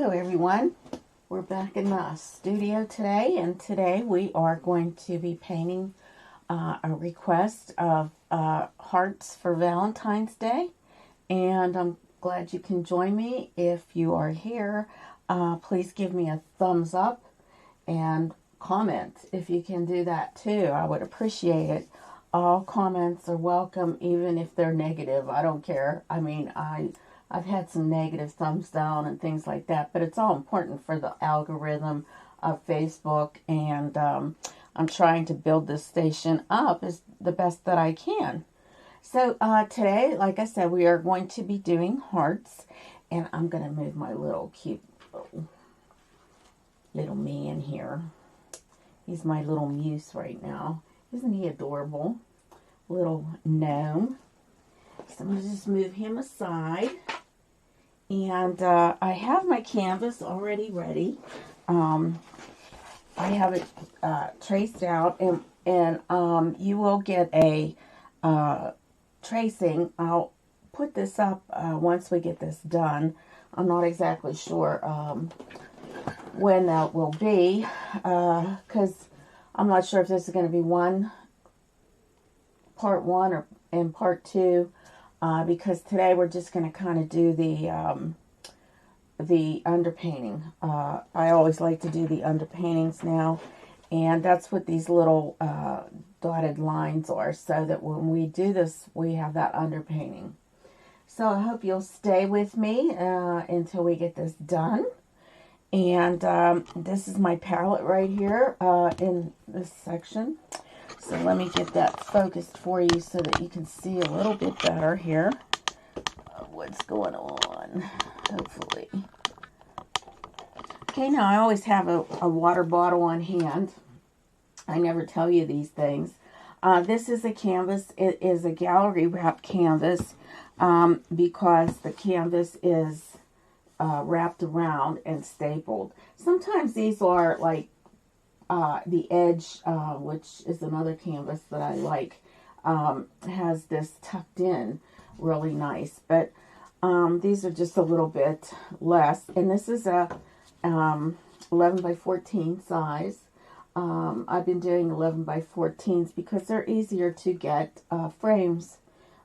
Hello everyone, we're back in the studio today, and today we are going to be painting a request of hearts for Valentine's Day, and I'm glad you can join me. If you are here, please give me a thumbs up and comment if you can do that too. I would appreciate it. All comments are welcome, even if they're negative. I don't care. I mean, I've had some negative thumbs down and things like that, but it's all important for the algorithm of Facebook, and I'm trying to build this station up as the best that I can. So today, like I said, we are going to be doing hearts, and I'm going to move my little cute little man here. He's my little muse right now. Isn't he adorable? Little gnome. So I'm going to just move him aside. And I have my canvas already ready. I have it traced out, and you will get a tracing. I'll put this up once we get this done. I'm not exactly sure when that will be, because I'm not sure if this is going to be part one or in part two. Because today we're just going to kind of do the underpainting. I always like to do the underpaintings now, and that's what these little dotted lines are, so that when we do this, we have that underpainting. So I hope you'll stay with me until we get this done. And this is my palette right here in this section. So let me get that focused for you so that you can see a little bit better here what's going on, hopefully. Okay, now I always have a water bottle on hand. I never tell you these things. This is a canvas. It is a gallery wrap canvas because the canvas is wrapped around and stapled. Sometimes these are like the edge, which is another canvas that I like, has this tucked in really nice, but these are just a little bit less, and this is a 11 by 14 size. I've been doing 11 by 14s because they're easier to get frames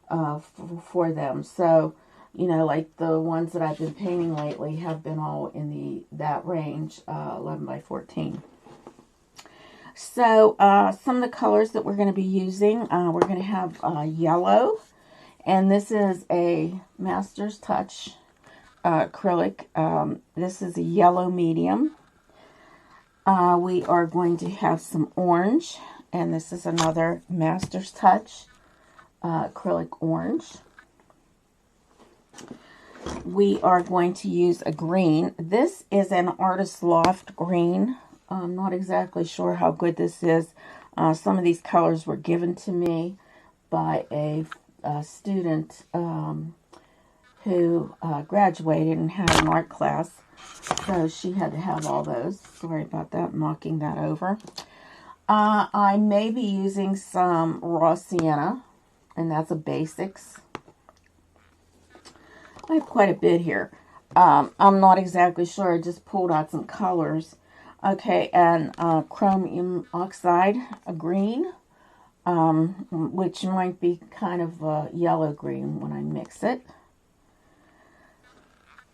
for them. So, you know, like the ones that I've been painting lately have been all in that range, 11 by 14. So, some of the colors that we're going to be using, we're going to have yellow, and this is a Master's Touch acrylic. This is a yellow medium. We are going to have some orange, and this is another Master's Touch acrylic orange. We are going to use a green. This is an Artist Loft green. I'm not exactly sure how good this is. Some of these colors were given to me by a student who graduated and had an art class. So she had to have all those. Sorry about that, knocking that over. I may be using some raw sienna, and that's a basics. I have quite a bit here. I'm not exactly sure. I just pulled out some colors. Okay, and chromium oxide, a green, which might be kind of a yellow-green when I mix it.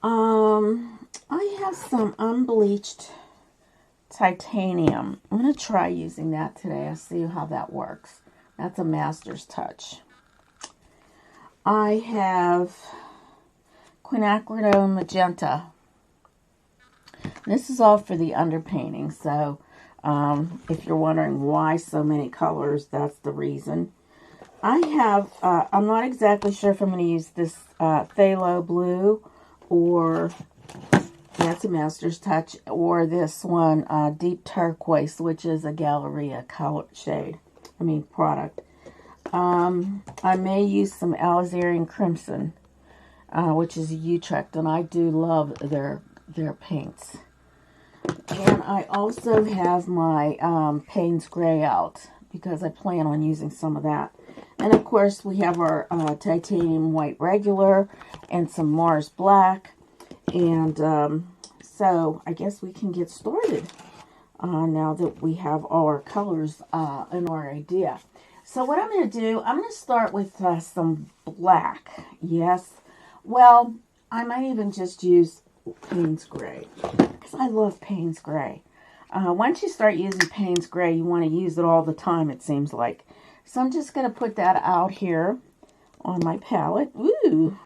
I have some unbleached titanium. I'm going to try using that today. I'll see how that works. That's a Master's Touch. I have quinacridone magenta. This is all for the underpainting, so if you're wondering why so many colors, that's the reason. I have, I'm not exactly sure if I'm going to use this phthalo blue, or that's a Master's Touch, or this one, deep turquoise, which is a Galleria color shade, product. I may use some alizarin crimson, which is a Utrecht, and I do love their paints. And I also have my Payne's Gray out because I plan on using some of that. And of course we have our titanium white regular and some Mars black, and So I guess we can get started now that we have all our colors and our idea. So what I'm going to do, I'm going to start with some black. Yes. Well, I might even just use Payne's Gray because I love Payne's Gray. Once you start using Payne's Gray, you want to use it all the time, it seems like. So I'm just going to put that out here on my palette. Ooh,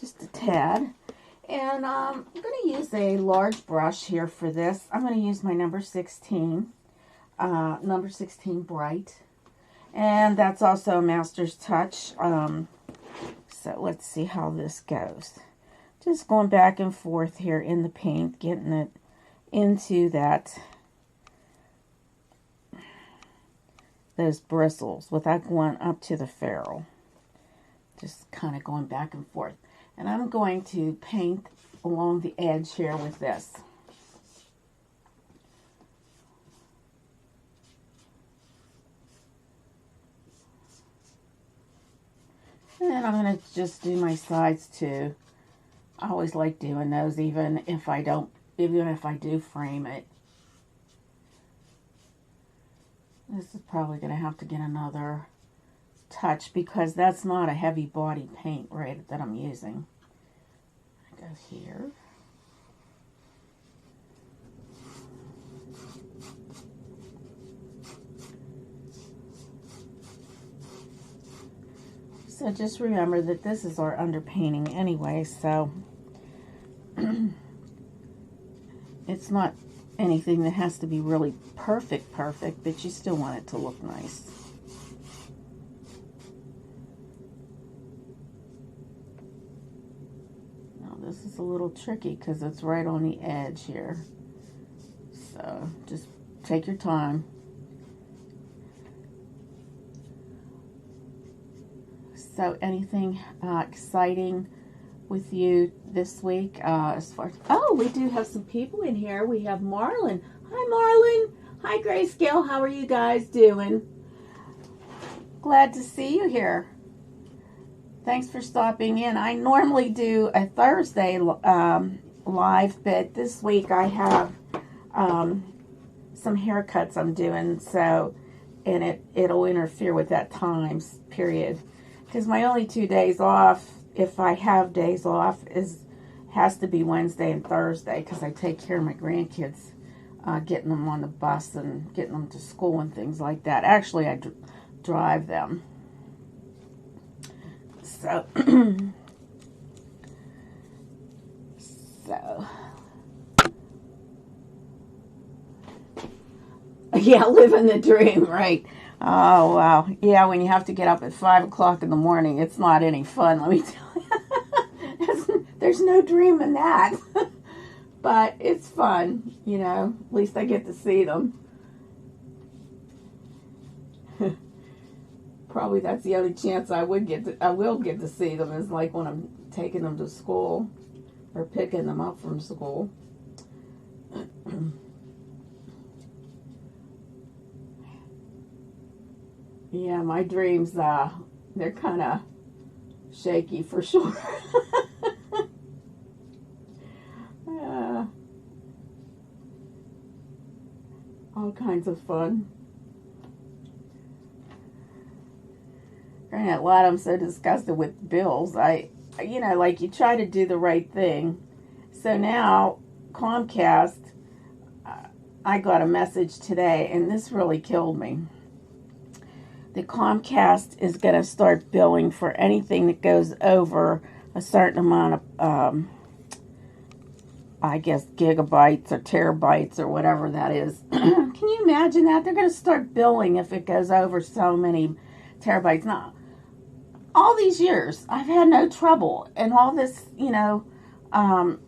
just a tad. And I'm going to use a large brush here for this. I'm going to use my number 16 Bright. And that's also a Master's Touch. So let's see how this goes. Just going back and forth here in the paint, getting it into those bristles without going up to the ferrule. Just kind of going back and forth. And I'm going to paint along the edge here with this. And I'm going to just do my sides too. I always like doing those even if I do frame it. This is probably going to have to get another touch because that's not a heavy body paint right that I'm using. I go here. So just remember that this is our underpainting anyway, so it's not anything that has to be really perfect, but you still want it to look nice. Now this is a little tricky because it's right on the edge here. So just take your time. So anything exciting with you this week as far as, oh, we do have some people in here. We have Marlon. Hi, Marlon. Hi, Grayscale. How are you guys doing? Glad to see you here. Thanks for stopping in. I normally do a Thursday live, but this week I have some haircuts I'm doing, so, and it'll interfere with that times period. Because my only 2 days off, if I have days off, has to be Wednesday and Thursday because I take care of my grandkids, getting them on the bus and getting them to school and things like that. Actually, I drive them. So, yeah, living the dream, right? Oh, wow. Yeah, when you have to get up at 5 o'clock in the morning, it's not any fun, let me tell you. There's no dream in that. But it's fun, you know. At least I get to see them. Probably that's the only chance I will get to see them is like when I'm taking them to school or picking them up from school. Yeah, my dreams, they're kind of shaky for sure. All kinds of fun. Granted, a lot of them so disgusted with bills. You know, like you try to do the right thing. So now, Comcast, I got a message today, and this really killed me. The Comcast is going to start billing for anything that goes over a certain amount of, I guess, gigabytes or terabytes or whatever that is. Can you imagine that? They're going to start billing if it goes over so many terabytes. Now, all these years, I've had no trouble. And all this, you know, I'm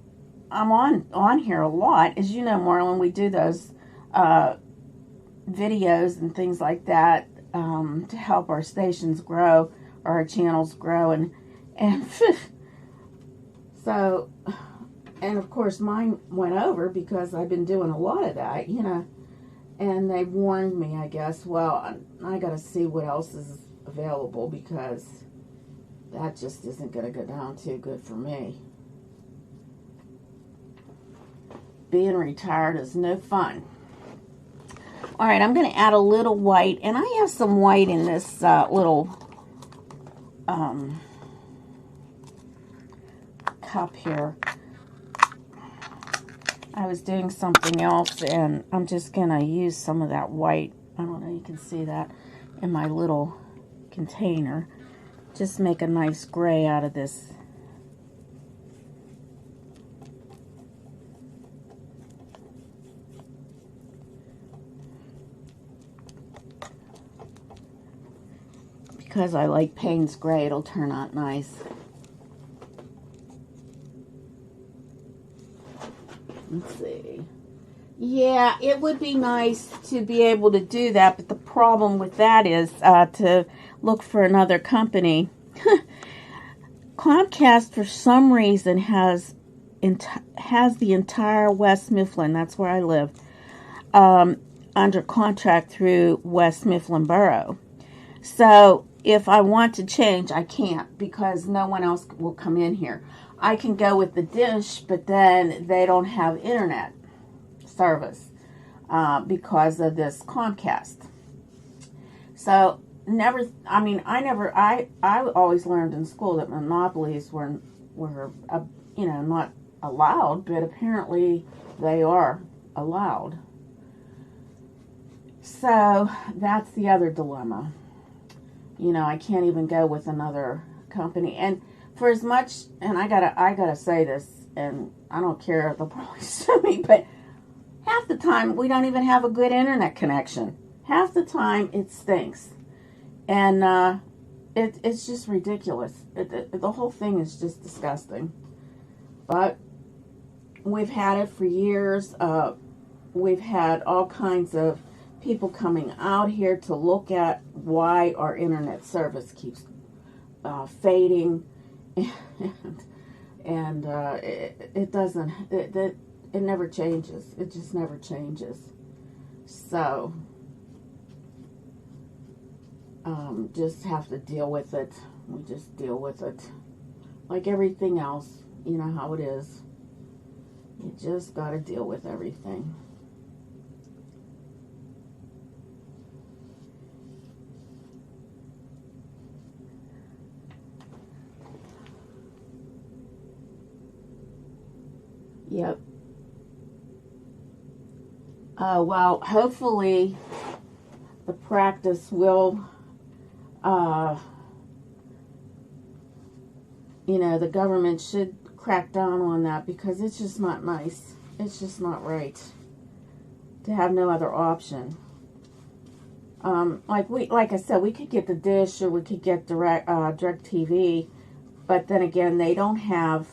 on here a lot. As you know, Marlon, we do those videos and things like that. To help our stations grow, or our channels grow, and so, and of course mine went over because I've been doing a lot of that, you know, and they warned me, I guess, well, I got to see what else is available because that just isn't going to go down too good for me. being retired is no fun. All right, I'm going to add a little white, and I have some white in this little cup here. I was doing something else, and I'm just going to use some of that white. I don't know, you can see that in my little container. Just make a nice gray out of this. Because I like Payne's Gray, it'll turn out nice. Let's see. Yeah, it would be nice to be able to do that, but the problem with that is to look for another company. Comcast, for some reason, has the entire West Mifflin, that's where I live, under contract through West Mifflin Borough. So if I want to change, I can't, because no one else will come in here. I can go with the dish, but then they don't have internet service because of this Comcast. So I always learned in school that monopolies were not allowed, but apparently they are allowed. So that's the other dilemma. I can't even go with another company. And for as much, and I gotta say this, and I don't care, they'll probably sue me, but half the time we don't even have a good internet connection. Half the time it stinks. And it's just ridiculous. The whole thing is just disgusting. But we've had it for years. We've had all kinds of people coming out here to look at why our internet service keeps fading, and it never changes. It just never changes. So just have to deal with it. We just deal with it like everything else. You know how it is. You just got to deal with everything. Yep. Well, hopefully the practice will, the government should crack down on that, because it's just not nice. It's just not right to have no other option. Like I said, we could get the dish, or we could get direct TV, but then again, they don't have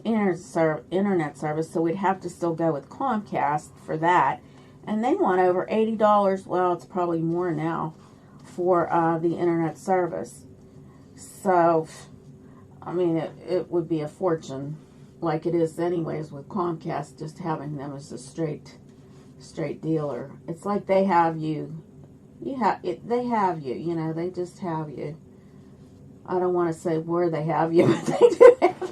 internet service, so we'd have to still go with Comcast for that, and they want over $80. Well, it's probably more now for the internet service. So, I mean, it would be a fortune, like it is anyways with Comcast, just having them as a straight dealer. It's like they have you. They have you. They just have you. I don't want to say where they have you, but they do have you.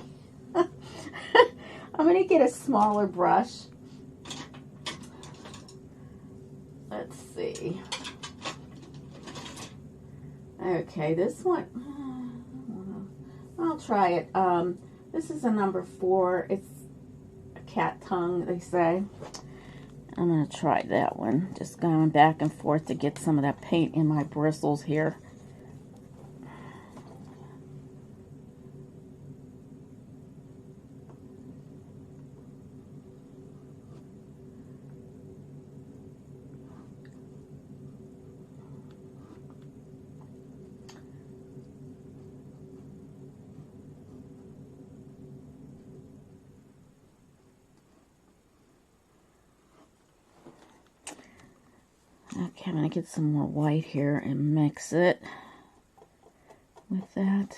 I'm going to get a smaller brush. Let's see. Okay, this one, I'll try it. This is a number 4. It's a cat tongue, they say. I'm going to try that one. Just going back and forth to get some of that paint in my bristles here. Okay, I'm going to get some more white here and mix it with that.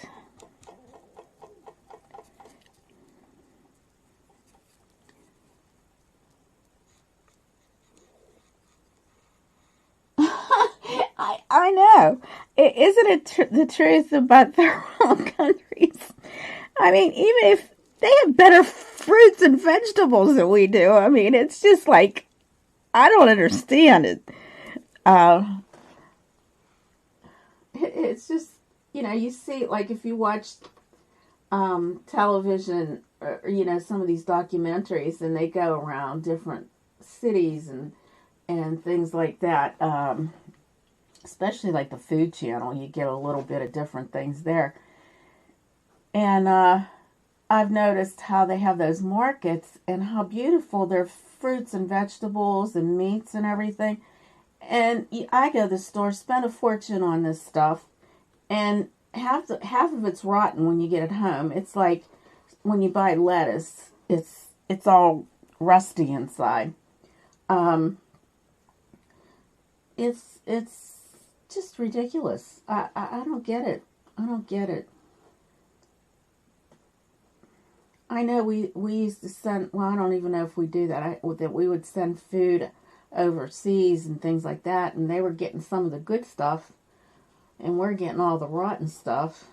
I know. Isn't it the truth about their own countries? I mean, even if they have better fruits and vegetables that we do. I mean, it's just like, I don't understand it. It's just, you know, you see, like, if you watch television, or, you know, some of these documentaries, and they go around different cities and things like that, especially like the Food Channel, you get a little bit of different things there. And I've noticed how they have those markets and how beautiful their fruits and vegetables and meats and everything. And I go to the store, spend a fortune on this stuff, and half of it's rotten when you get it home. It's like when you buy lettuce, it's all rusty inside. It's just ridiculous. I don't get it. I don't get it. I know we used to send, well, I don't even know if we do that, that we would send food overseas and things like that, and they were getting some of the good stuff, and we're getting all the rotten stuff.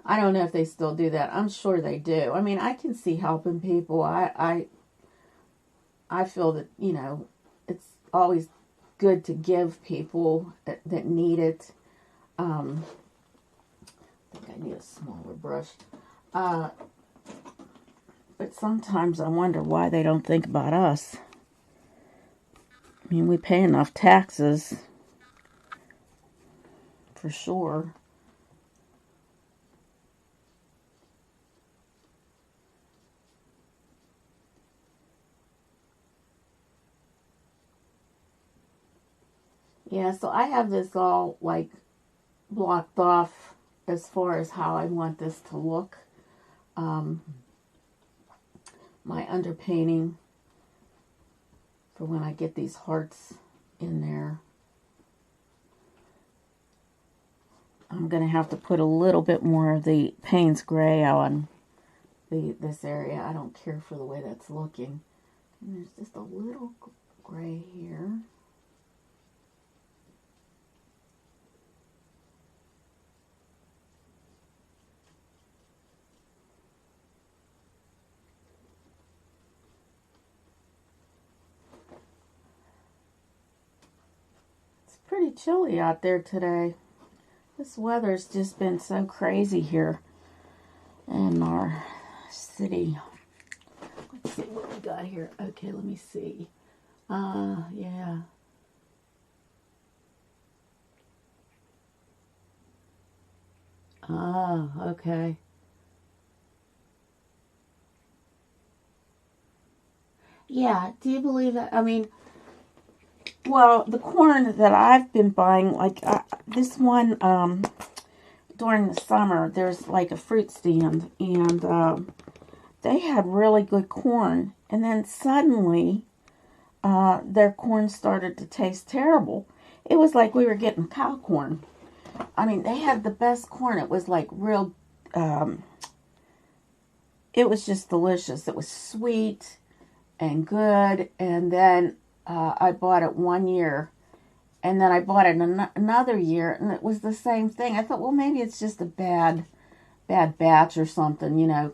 I don't know if they still do that. I'm sure they do. I mean, I can see helping people. I feel that, you know, it's always good to give people that need it. I think I need a smaller brush. But sometimes I wonder why they don't think about us. I mean, we pay enough taxes, for sure. Yeah, so I have this all, like, blocked off as far as how I want this to look. My underpainting for when I get these hearts in there. I'm going to have to put a little bit more of the Payne's Gray on this area. I don't care for the way that's looking. And there's just a little gray here. Pretty chilly out there today. This weather's just been so crazy here in our city. Let's see what we got here. Okay, let me see. Yeah. Okay. Yeah, do you believe that? I mean, well, the corn that I've been buying, like this one, during the summer, there's like a fruit stand, and they had really good corn, and then suddenly their corn started to taste terrible. It was like we were getting cow corn. I mean, they had the best corn. It was like real, it was just delicious. It was sweet and good, and then I bought it 1 year, and then I bought it another year, and it was the same thing. I thought, well, maybe it's just a bad batch or something. You know,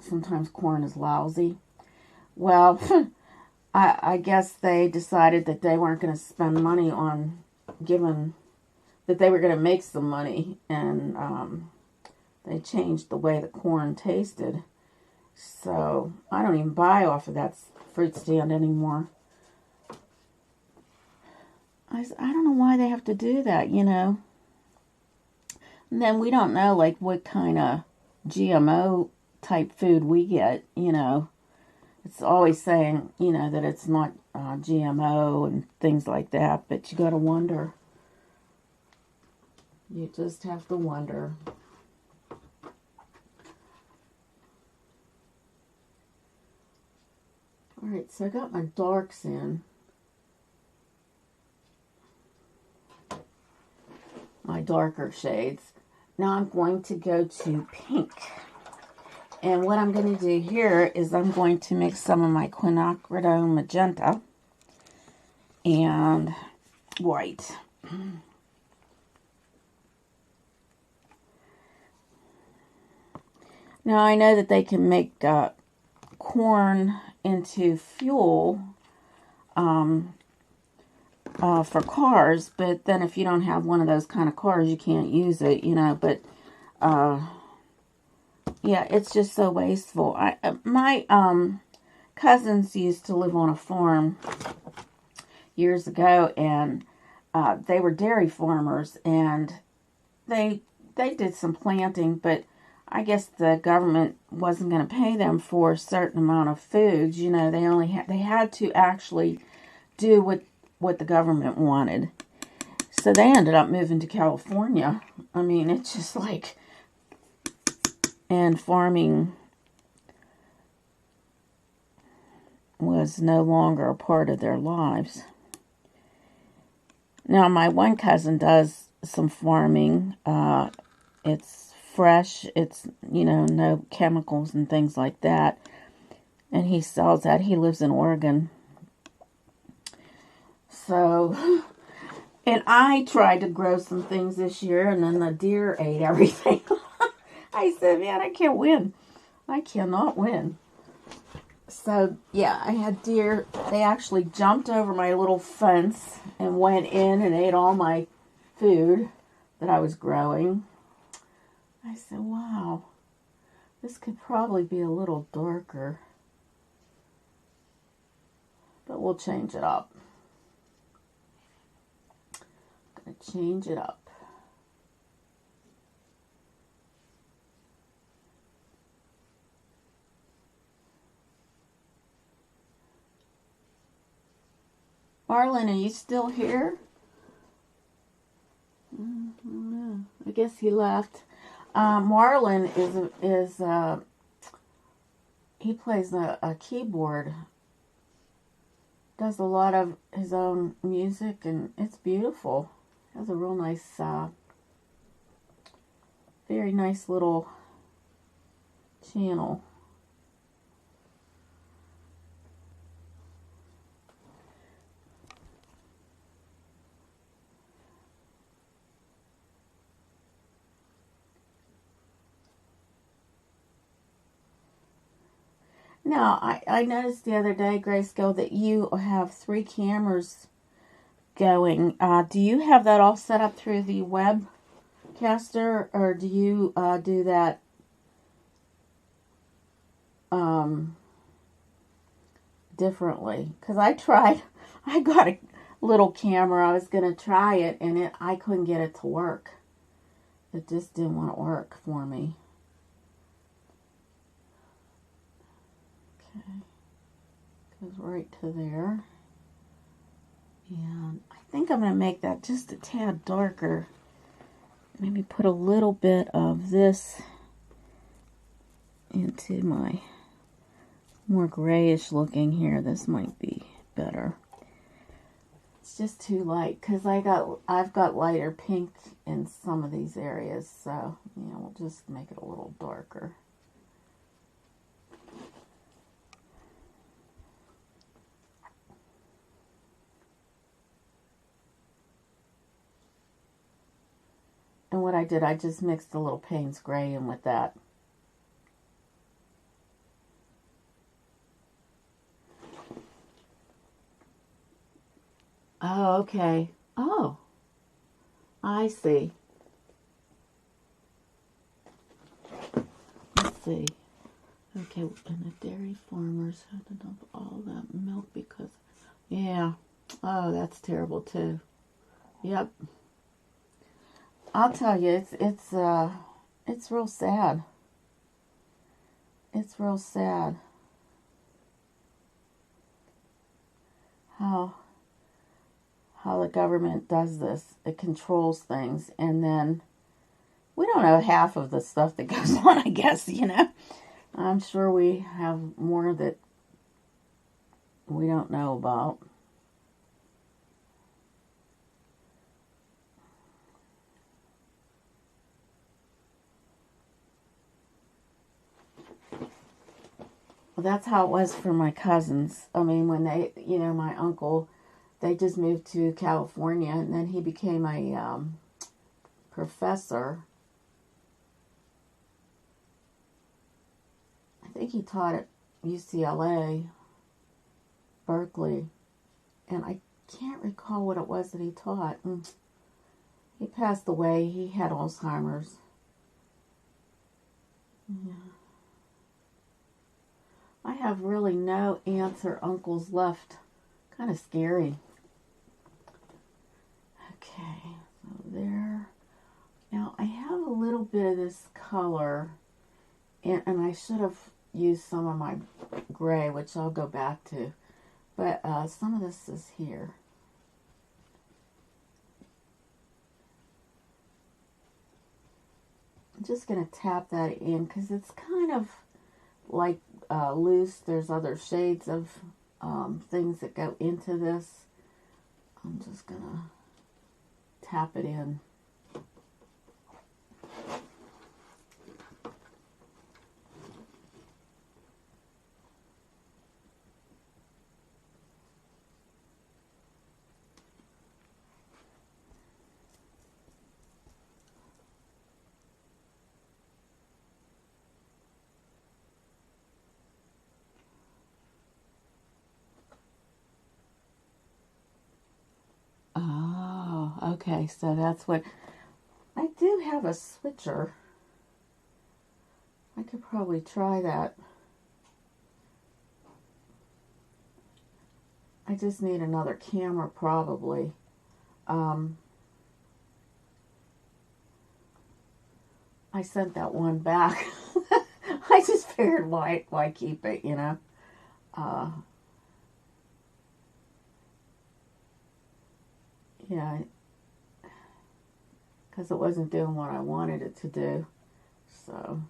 sometimes corn is lousy. Well, I guess they decided that they weren't going to spend money on that they were going to make some money, and they changed the way the corn tasted. So I don't even buy off of that fruit stand anymore. I don't know why they have to do that, you know. And then we don't know, like, what kind of GMO type food we get, you know. It's always saying, you know, that it's not GMO and things like that, but you got to wonder. You just have to wonder. Alright, so I got my darks in. My darker shades. Now I'm going to go to pink. And what I'm going to do here is I'm going to mix some of my quinacridone magenta and white. Now I know that they can make corn into fuel for cars, but then if you don't have one of those kind of cars, you can't use it, you know, but yeah, it's just so wasteful. My cousins used to live on a farm years ago, and they were dairy farmers, and they did some planting, but I guess the government wasn't going to pay them for a certain amount of foods. You know, they had to actually do what the government wanted. So they ended up moving to California. I mean, it's just like, and farming was no longer a part of their lives. Now, my one cousin does some farming. It's fresh. It's, you know, no chemicals and things like that. And he sells that. He lives in Oregon. So, and I tried to grow some things this year, and then the deer ate everything. I said, man, I can't win. I cannot win. So, yeah, I had deer. They actually jumped over my little fence and went in and ate all my food that I was growing. I said, wow, this could probably be a little darker. But we'll change it up. I'm going to change it up. Marlon, are you still here? I guess he left. Marlon he plays a keyboard. Does a lot of his own music, and it's beautiful. Has a real nice, very nice little channel. Now, I noticed the other day, Grayscale, that you have 3 cameras going. Do you have that all set up through the webcaster, or do you do that differently? Because I got a little camera. I was going to try it, and I couldn't get it to work. It just didn't want to work for me. Okay, goes right to there. And I think I'm going to make that just a tad darker. Maybe put a little bit of this into my more grayish looking here. This might be better. It's just too light because I've got lighter pink in some of these areas. So, yeah, we'll just make it a little darker. And what I did, I just mixed a little Payne's Gray in with that. Oh, okay. Oh, I see. Let's see. Okay, and the dairy farmers had to dump all that milk because, yeah. Oh, that's terrible too. Yep. I'll tell you, it's real sad. It's real sad how the government does this. It controls things, and then we don't know half of the stuff that goes on, I guess, you know. I'm sure we have more that we don't know about. Well, that's how it was for my cousins. I mean, when they, you know, my uncle, they just moved to California, and then he became a professor. I think he taught at UCLA, Berkeley, and I can't recall what it was that he taught. He passed away. He had Alzheimer's. Yeah. I have really no aunts or uncles left. Kind of scary. Okay, so there. Now I have a little bit of this color, and I should have used some of my gray, which I'll go back to. But some of this is here. I'm just going to tap that in because it's kind of like loose. There's other shades of things that go into this. I'm just going to tap it in. Okay, so that's what I do have a switcher. I could probably try that. I just need another camera probably. I sent that one back. I just figured why keep it, you know. Yeah, because it wasn't doing what I wanted it to do. So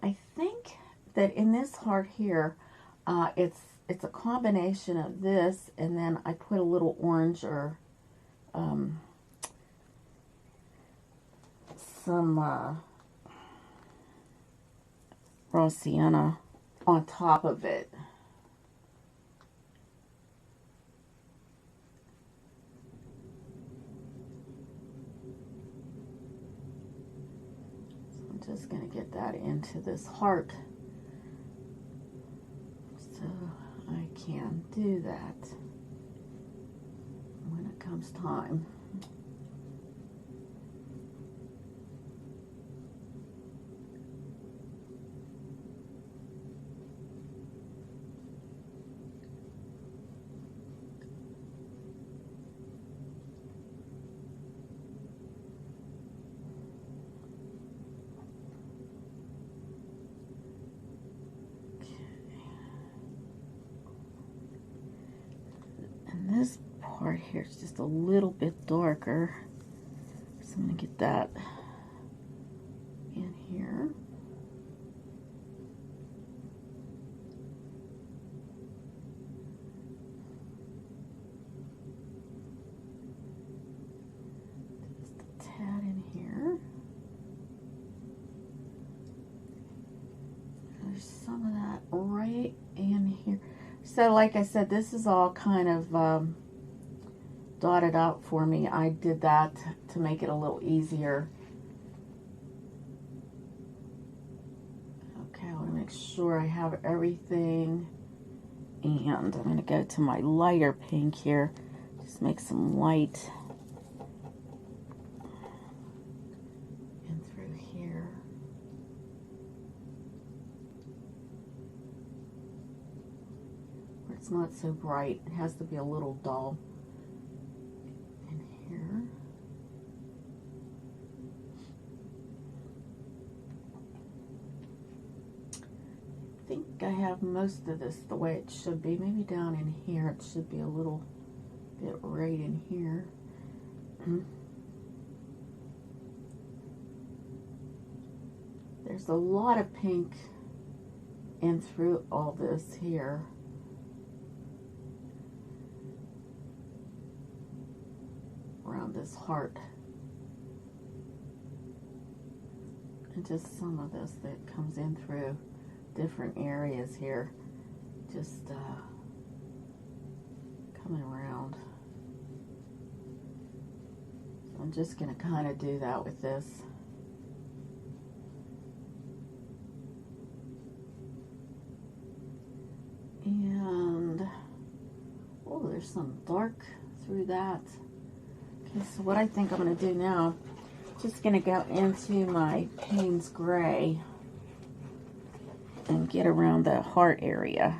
I think that in this heart here, it's a combination of this, and then I put a little orange or some raw sienna on top of it. So I'm just going to get that into this heart so I can do that when it comes time. This part here is just a little bit darker, so I'm going to get that in here. Just a tad in here. There's some of that right in here. So like I said, this is all kind of dotted out for me. I did that to make it a little easier. Okay, I want to make sure I have everything. And I'm going to go to my lighter pink here. Just make some light in through here. It's not so bright. It has to be a little dull in here. I think I have most of this the way it should be. Maybe down in here it should be a little bit right in here. There's a lot of pink in through all this here. Around this heart, and just some of this that comes in through different areas here, just coming around. So I'm just going to kind of do that with this. And, oh, there's some dark through that. Okay, so what I think I'm going to do now, just going to go into my Payne's Gray and get around the heart area.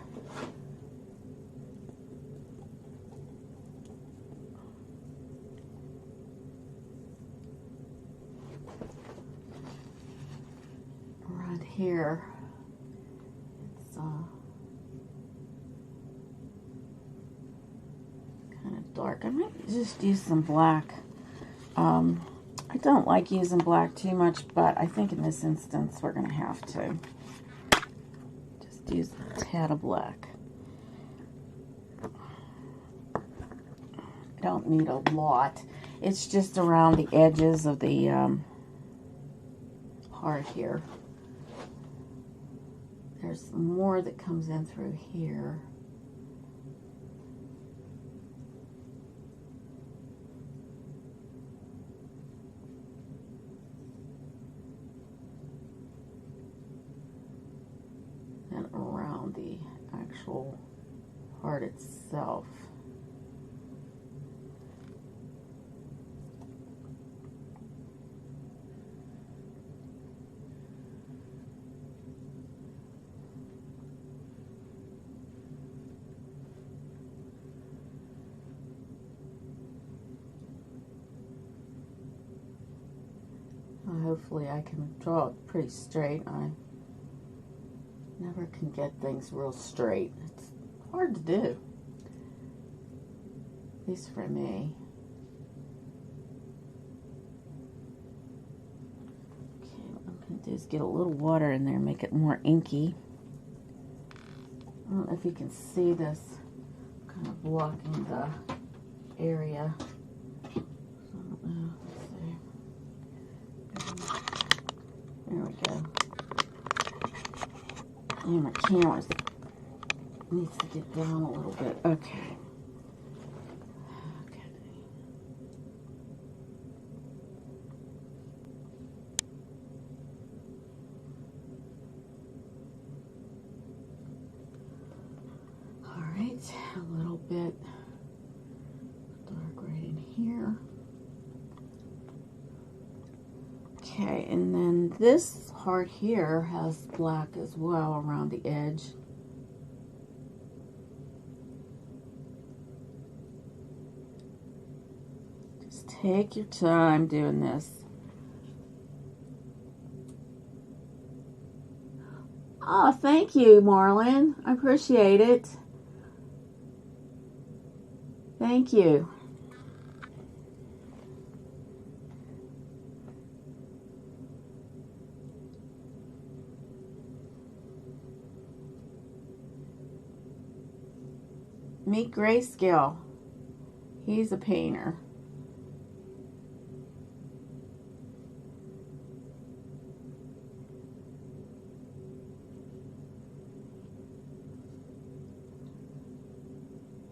Around here, it's kind of dark. I might just use some black. I don't like using black too much, but I think in this instance we're going to have to. Just use a tad of black. I don't need a lot. It's just around the edges of the heart here. There's more that comes in through here. And around the actual heart itself. Hopefully I can draw it pretty straight. I never can get things real straight. It's hard to do, at least for me. Okay, what I'm going to do is get a little water in there, make it more inky. I don't know if you can see this, kind of blocking the area. There we go. And my camera needs to get down a little bit. Okay. Okay. All right, a little bit dark right in here. Okay, and then this heart here has black as well around the edge. Just take your time doing this. Oh, thank you, Marlon. I appreciate it. Thank you. Meet Grayscale. He's a painter.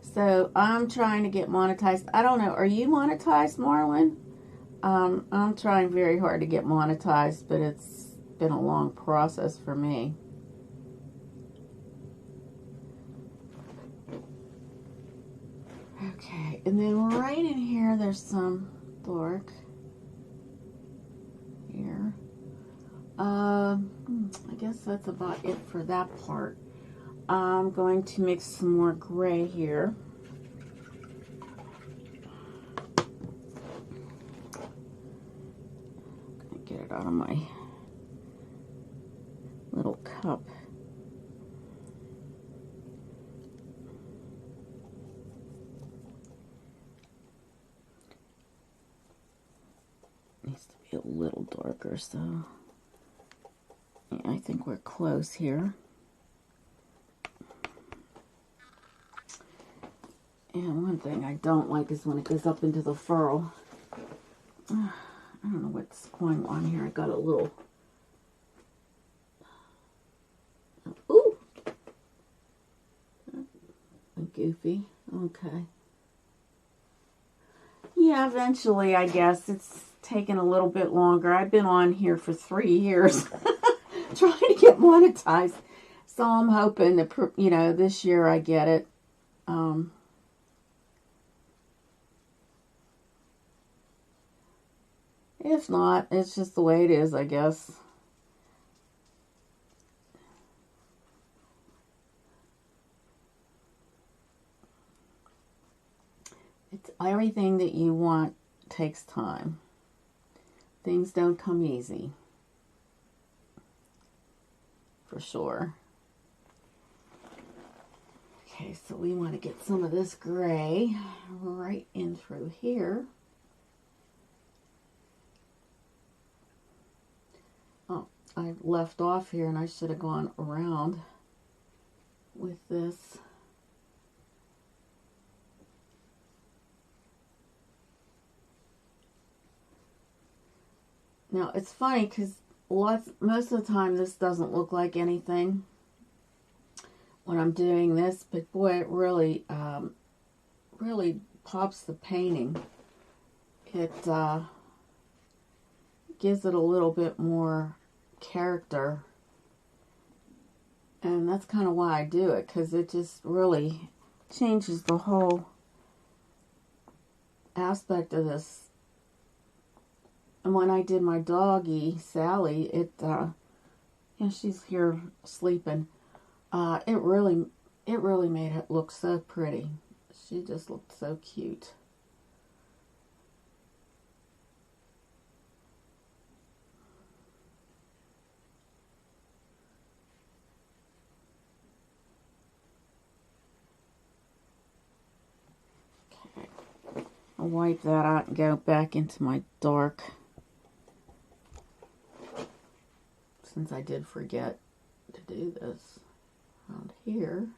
So I'm trying to get monetized. I don't know. Are you monetized, Marlon? I'm trying very hard to get monetized, but it's been a long process for me. Okay, and then right in here, there's some dark here. I guess that's about it for that part. I'm going to mix some more gray here. Get it out of my little cup. Needs to be a little darker, so yeah, I think we're close here. And one thing I don't like is when it goes up into the furrow. I don't know what's going on here. I got a little... Ooh! Goofy. Okay. Yeah, eventually, I guess. It's taken a little bit longer. I've been on here for 3 years trying to get monetized. So I'm hoping that, this year I get it. If not, it's just the way it is, I guess. It's everything that you want takes time. Things don't come easy. For sure. Okay, so we want to get some of this gray right in through here. Oh, I left off here and I should have gone around with this. Now, it's funny because most of the time this doesn't look like anything when I'm doing this, but boy, it really, really pops the painting. It gives it a little bit more character, and that's kind of why I do it, because it just really changes the whole aspect of this. And when I did my doggy, Sally, she's here sleeping. It really made it look so pretty. She just looked so cute. Okay, I'll wipe that out and go back into my dark, since I did forget to do this around here.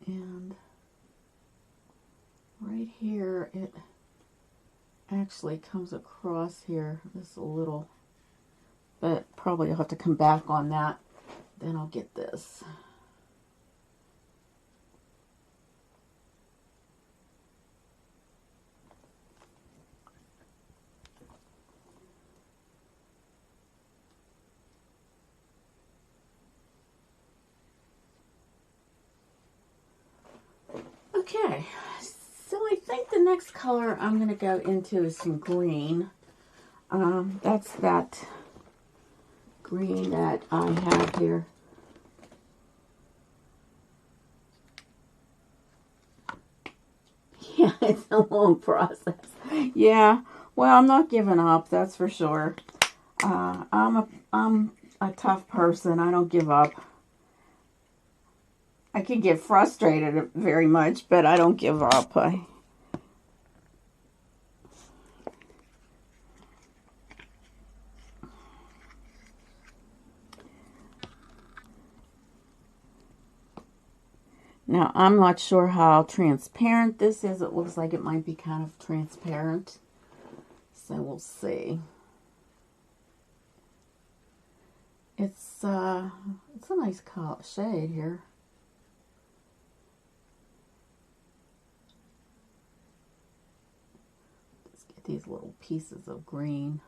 And right here, it actually comes across here, this a little, but probably I'll have to come back on that. Then I'll get this. Okay, so I think the next color I'm going to go into is some green. That's that green that I have here. Yeah, it's a long process. Yeah, well, I'm not giving up, that's for sure. I'm a tough person. I don't give up. I can get frustrated very much, but I don't give up. Now, I'm not sure how transparent this is. It looks like it might be kind of transparent. So we'll see. It's a nice shade here. Let's get these little pieces of green.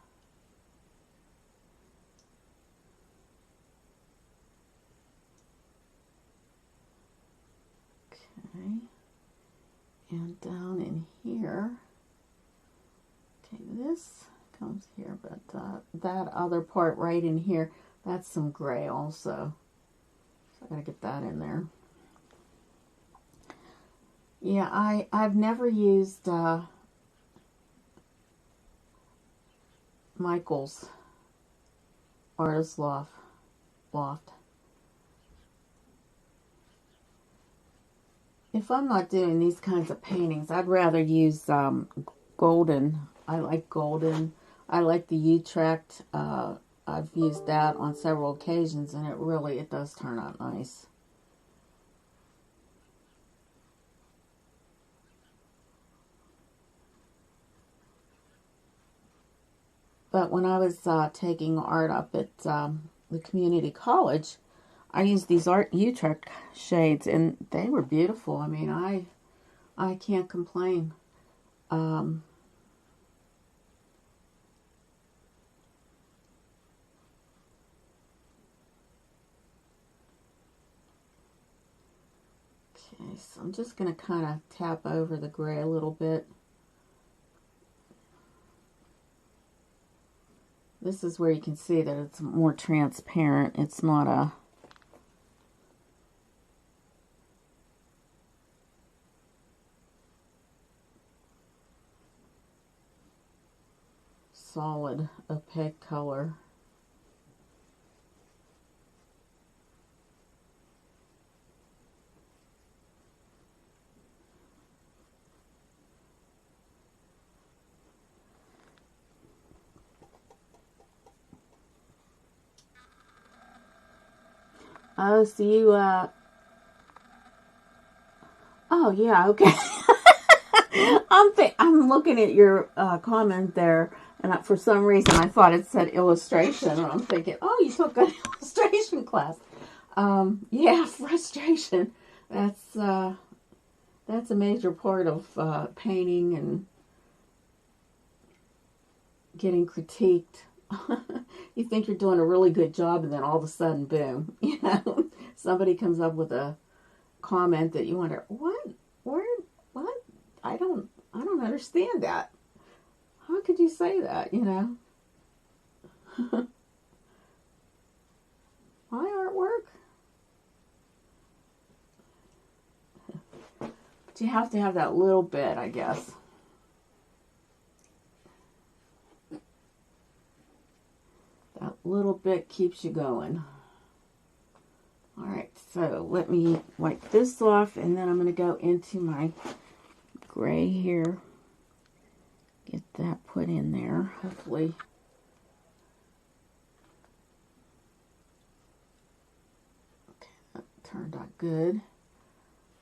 Okay. And down in here. Okay, this comes here, but that other part right in here, that's some gray also. So I gotta get that in there. Yeah, I've never used Michael's Artist Loft. If I'm not doing these kinds of paintings, I'd rather use golden. I like golden. I like the Utrecht. I've used that on several occasions, and it does turn out nice. But when I was taking art up at the community college, I used these Art Utrecht shades, and they were beautiful. I mean, I can't complain. Okay, so I'm just going to kind of tap over the gray a little bit. This is where you can see that it's more transparent. It's not a solid, opaque color. Oh, so you, oh yeah, okay. I'm looking at your comment there, and for some reason I thought it said illustration, and I'm thinking, oh, you took an illustration class. Yeah, frustration. That's a major part of painting and getting critiqued. You think you're doing a really good job, and then all of a sudden, boom, you know, somebody comes up with a comment that you wonder, what, where, what? I don't understand that. How could you say that, you know? My artwork? But you have to have that little bit, I guess. That little bit keeps you going. All right, so let me wipe this off, and then I'm going to go into my gray here. Get that put in there, hopefully. Okay, that turned out good.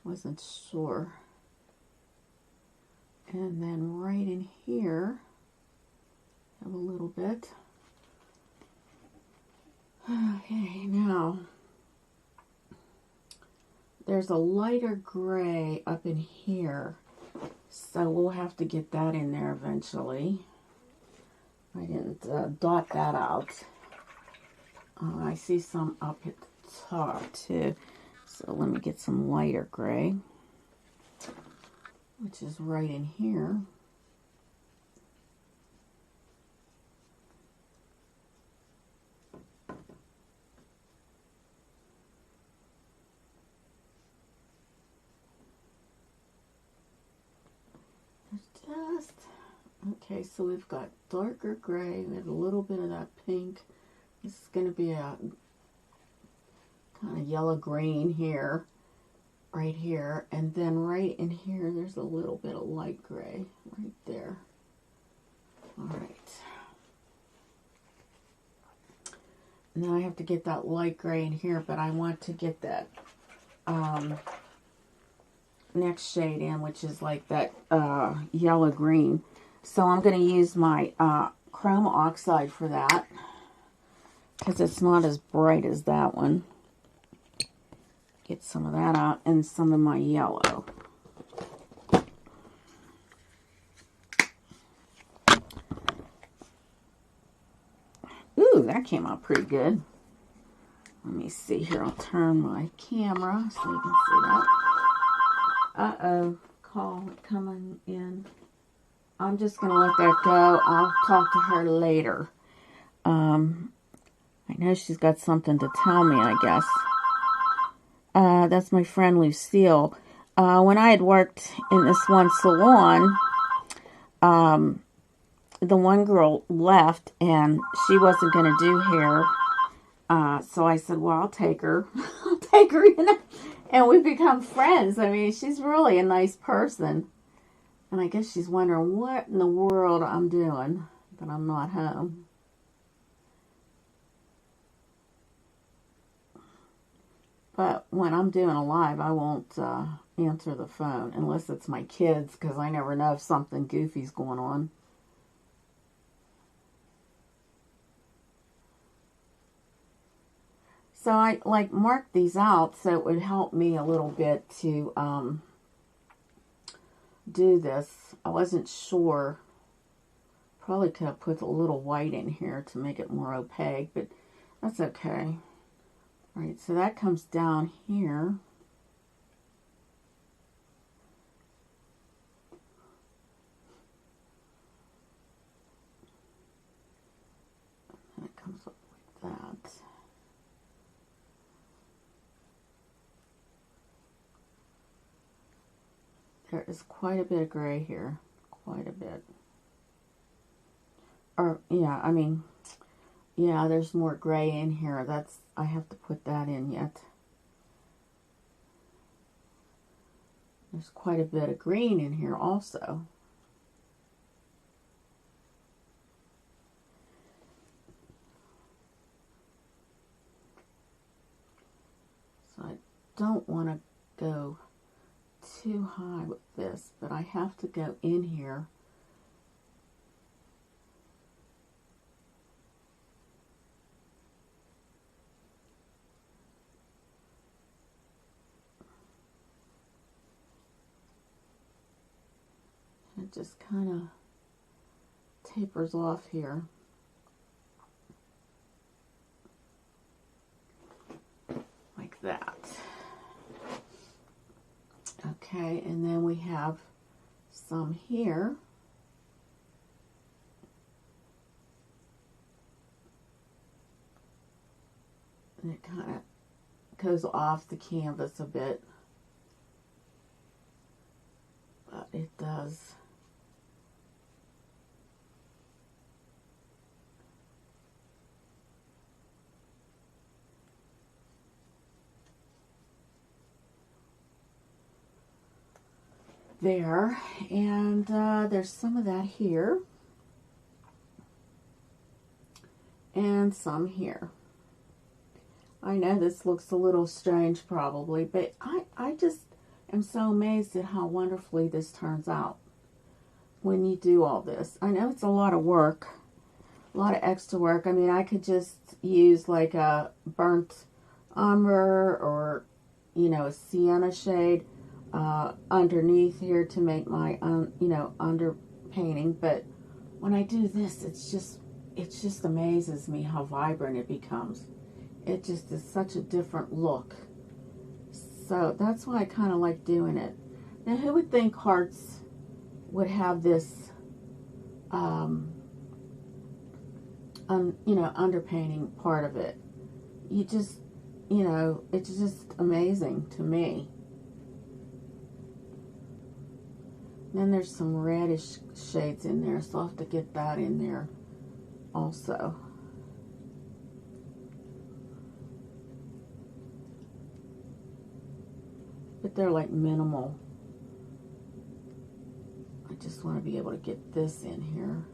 Wasn't sure. And then right in here, have a little bit. Okay, now there's a lighter gray up in here, so we'll have to get that in there eventually. I didn't dot that out. I see some up at the top too, so let me get some lighter gray, which is right in here. Okay, so we've got darker gray, we have a little bit of that pink. This is going to be a kind of yellow-green here, right here, and then right in here there's a little bit of light gray right there. All right. Now I have to get that light gray in here, but I want to get that next shade in, which is like that yellow-green. So I'm going to use my chrome oxide for that, because it's not as bright as that one. Get some of that out, and some of my yellow. Ooh, that came out pretty good. Let me see here. I'll turn my camera so you can see that. Uh-oh, call coming in. I'm just going to let that go. I'll talk to her later. I know she's got something to tell me, I guess. That's my friend Lucille. When I had worked in this one salon, the one girl left, and she wasn't going to do hair. So I said, well, I'll take her. I'll take her, you know. And we've become friends. I mean, she's really a nice person. And I guess she's wondering what in the world I'm doing that I'm not home. But when I'm doing a live, I won't answer the phone unless it's my kids, because I never know if something goofy's going on. So I like marked these out so it would help me a little bit to do this. I wasn't sure. Probably could have put a little white in here to make it more opaque, but that's okay. All right, so that comes down here. And it comes up like that. There is quite a bit of gray here, quite a bit. Or, yeah, I mean, yeah, there's more gray in here. I have to put that in yet. There's quite a bit of green in here also. So I don't want to go too high with this, but I have to go in here. It just kind of tapers off here. Like that. Okay, and then we have some here. And it kind of goes off the canvas a bit. But it does. There, and there's some of that here, and some here. I know this looks a little strange probably, but I just am so amazed at how wonderfully this turns out when you do all this. I know it's a lot of work, a lot of extra work. I mean, I could just use like a burnt umber or, you know, a sienna shade underneath here to make my you know, underpainting, but when I do this, it just amazes me how vibrant it becomes. It just is such a different look. So that's why I kind of like doing it. Now, who would think hearts would have this you know, underpainting part of it? You just, you know, it's just amazing to me. Then there's some reddish shades in there, so I'll have to get that in there also. But they're like minimal. I just want to be able to get this in here.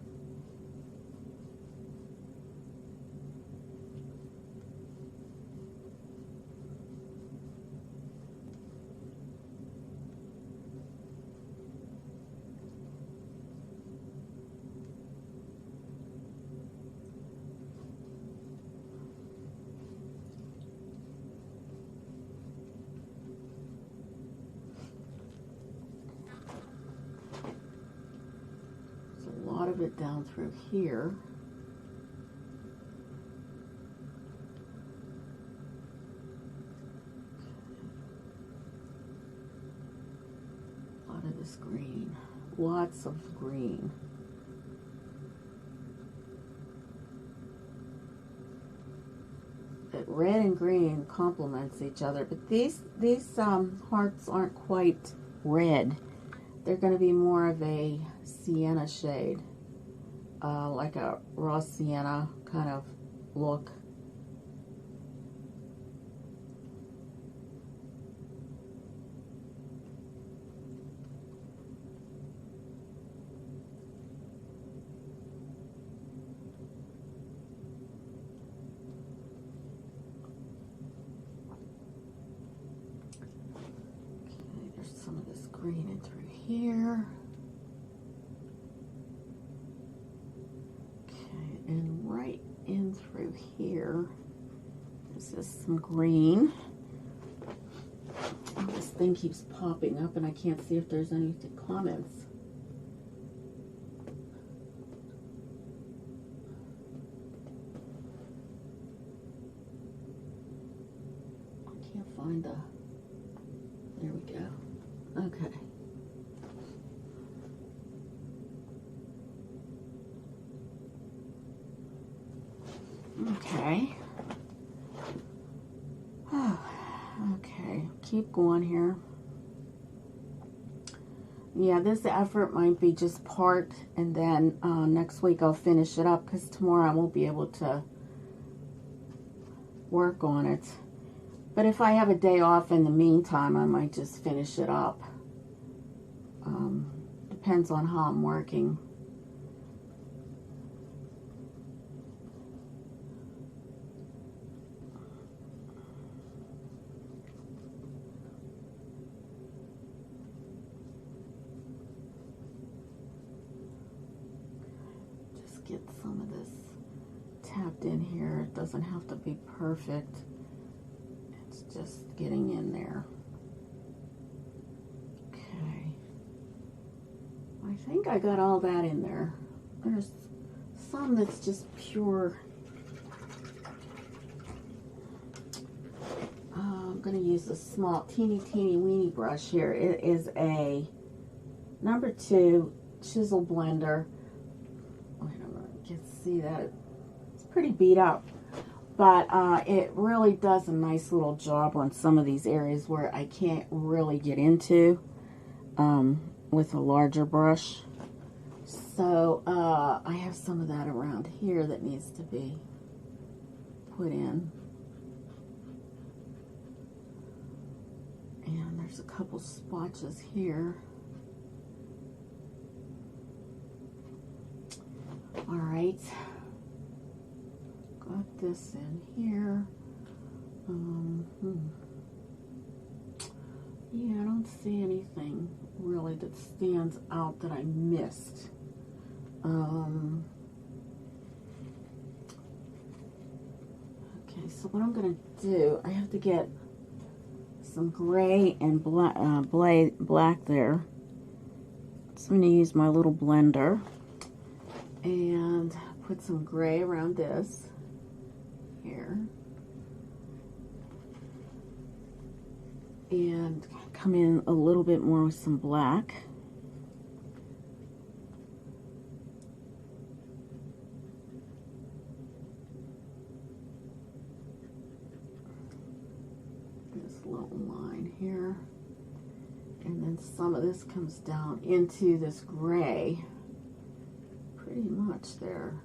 Of it down through here. A lot of this green, lots of green. But red and green complements each other, but these hearts aren't quite red. They're going to be more of a sienna shade. Like a raw sienna kind of look. Okay, there's some of this green in through here. And right in through here This is some green. This thing keeps popping up and I can't see if there's any comments. I can't find the, there we go. Okay. Okay. Oh, okay, keep going here. Yeah, this effort might be just part, and then next week I'll finish it up because tomorrow I won't be able to work on it. But if I have a day off in the meantime, I might just finish it up. Depends on how I'm working. Get some of this tapped in here. It doesn't have to be perfect. It's just getting in there. Okay. I think I got all that in there. There's some that's just pure. I'm going to use a small, teeny weeny brush here. It is a number 2 chisel blender. You can see that it's pretty beat up, but it really does a nice little job on some of these areas where I can't really get into with a larger brush. So I have some of that around here that needs to be put in, and there's a couple splotches here. All right, got this in here. Yeah, I don't see anything really that stands out that I missed. Okay, so what I'm gonna do, I have to get some gray and black there. So I'm gonna use my little blender and put some gray around this here, and come in a little bit more with some black. This little line here, and then some of this comes down into this gray. Pretty much there.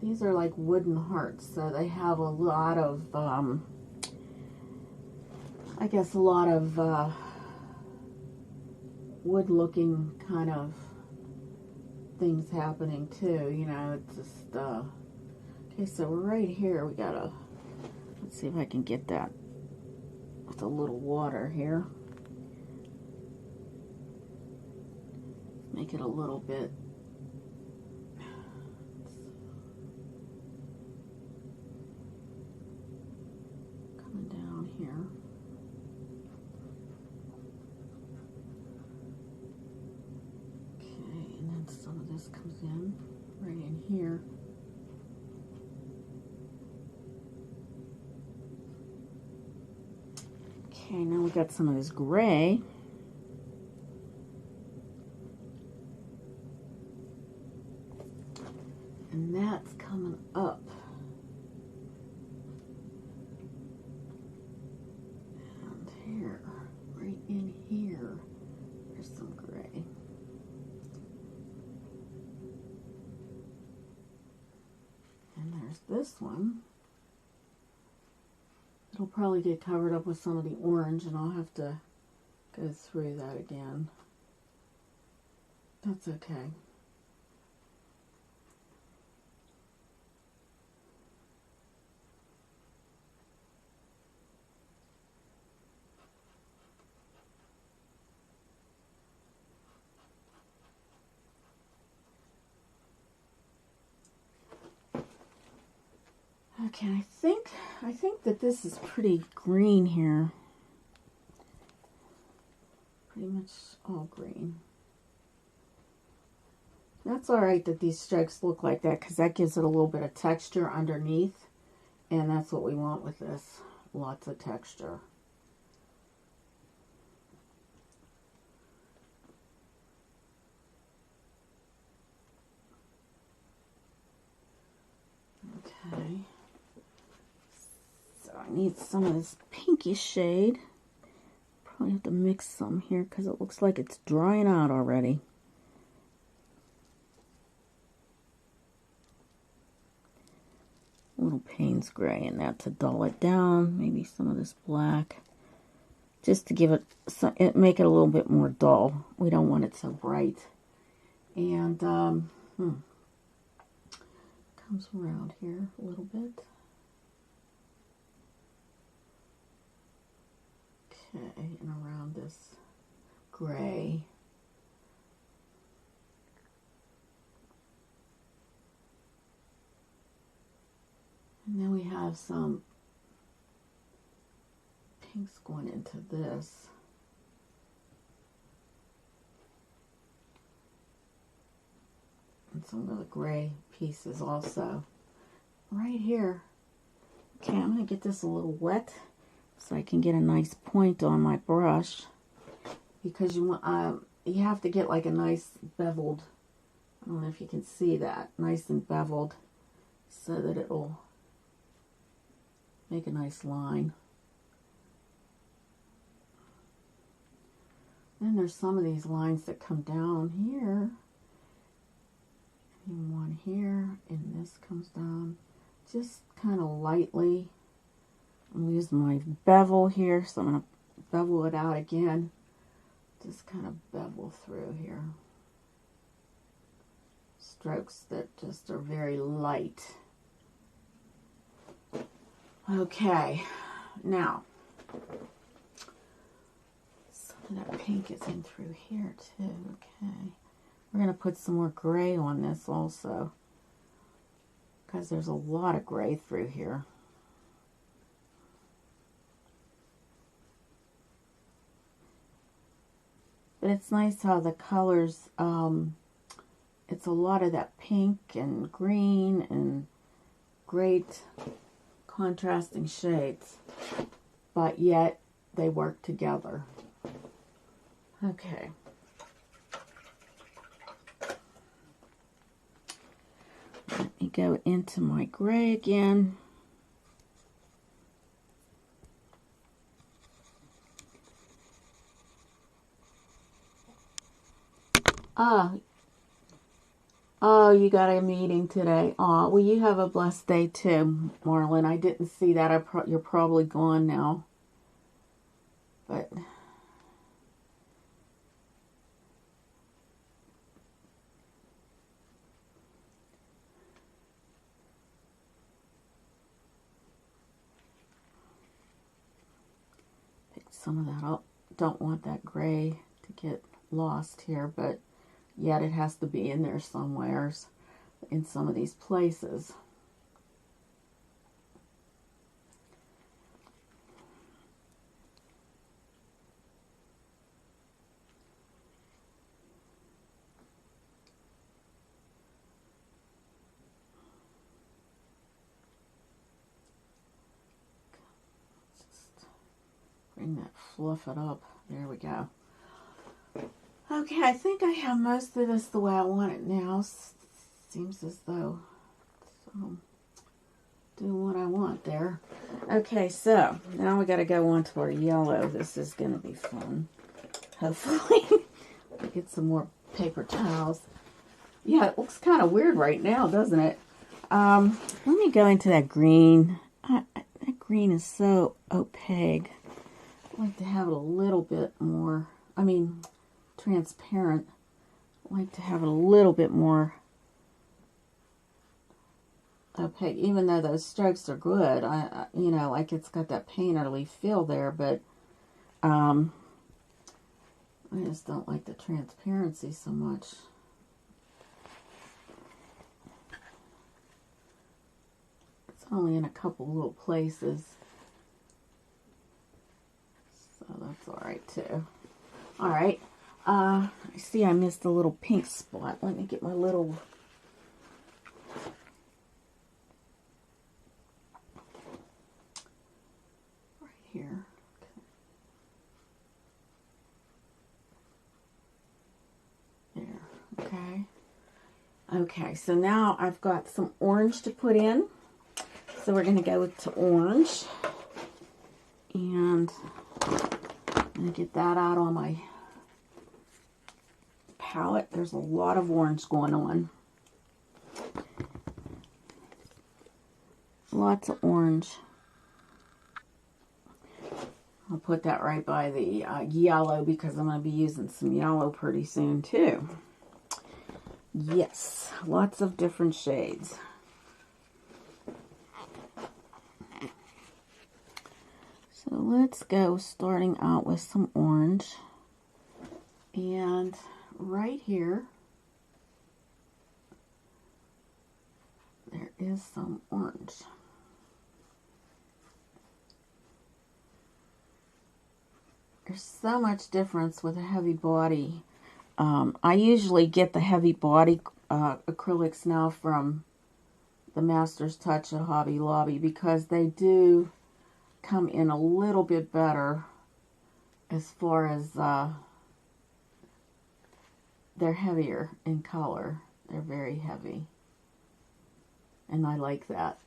These are like wooden hearts, so they have a lot of, I guess, a lot of wood-looking kind of things happening too. You know, it's just, okay, so we're right here. We gotta, let's see if I can get that with a little water here. Make it a little bit coming down here. Okay, and then some of this comes in right in here. Okay, now we got some of this gray. And that's coming up. And here, right in here, there's some gray. And there's this one. It'll probably get covered up with some of the orange, and I'll have to go through that again. That's okay. Okay, I think that this is pretty green here. Pretty much all green. That's alright that these strokes look like that, because that gives it a little bit of texture underneath. And that's what we want with this. Lots of texture. Okay. So I need some of this pinky shade. Probably have to mix some here because it looks like it's drying out already. A little Payne's gray in that to dull it down. Maybe some of this black, just to give it some, make it a little bit more dull. We don't want it so bright. And comes around here a little bit. Okay, and around this gray. And then we have some pinks going into this. And some of the gray pieces also. Right here. Okay, I'm going to get this a little wet so I can get a nice point on my brush. Because you have to get like a nice beveled, I don't know if you can see that, nice and beveled so that it'll make a nice line. Then there's some of these lines that come down here. And one here, and this comes down just kind of lightly. I'm using my bevel here, so I'm going to bevel it out again. Just kind of bevel through here. Strokes that just are very light. Okay, now, some of that pink is in through here too, okay. We're going to put some more gray on this also, because there's a lot of gray through here. But it's nice how the colors, it's a lot of that pink and green and great contrasting shades, but yet they work together. Okay. Let me go into my gray again. Oh, you got a meeting today. Oh, well, you have a blessed day too, Marlon. I didn't see that. You're probably gone now. But pick some of that up. Don't want that gray to get lost here, but yet it has to be in there somewheres in some of these places. Just bring that, fluff it up. There we go. Okay, I think I have most of this the way I want it now. Seems as though I'm doing what I want there. Okay, so now we got to go on to our yellow. This is going to be fun. Hopefully, I'll get some more paper towels. Yeah, it looks kind of weird right now, doesn't it? Let me go into that green. That green is so opaque. I like to have it a little bit more. I mean, transparent. I like to have it a little bit more opaque, even though those strokes are good. You know, like it's got that painterly feel there, but I just don't like the transparency so much. So only in a couple little places. So that's all right too. All right. I see I missed a little pink spot. Let me get my little... right here. There. Okay. Okay, so now I've got some orange to put in. So we're going to go to orange. And I'm going to get that out on my palette. There's a lot of orange going on. Lots of orange. I'll put that right by the yellow because I'm going to be using some yellow pretty soon too. Yes, lots of different shades. So let's go starting out with some orange. And right here, there is some orange. There's so much difference with a heavy body. I usually get the heavy body acrylics now from the Master's Touch at Hobby Lobby because they do come in a little bit better as far as they're heavier in color. They're very heavy. And I like that.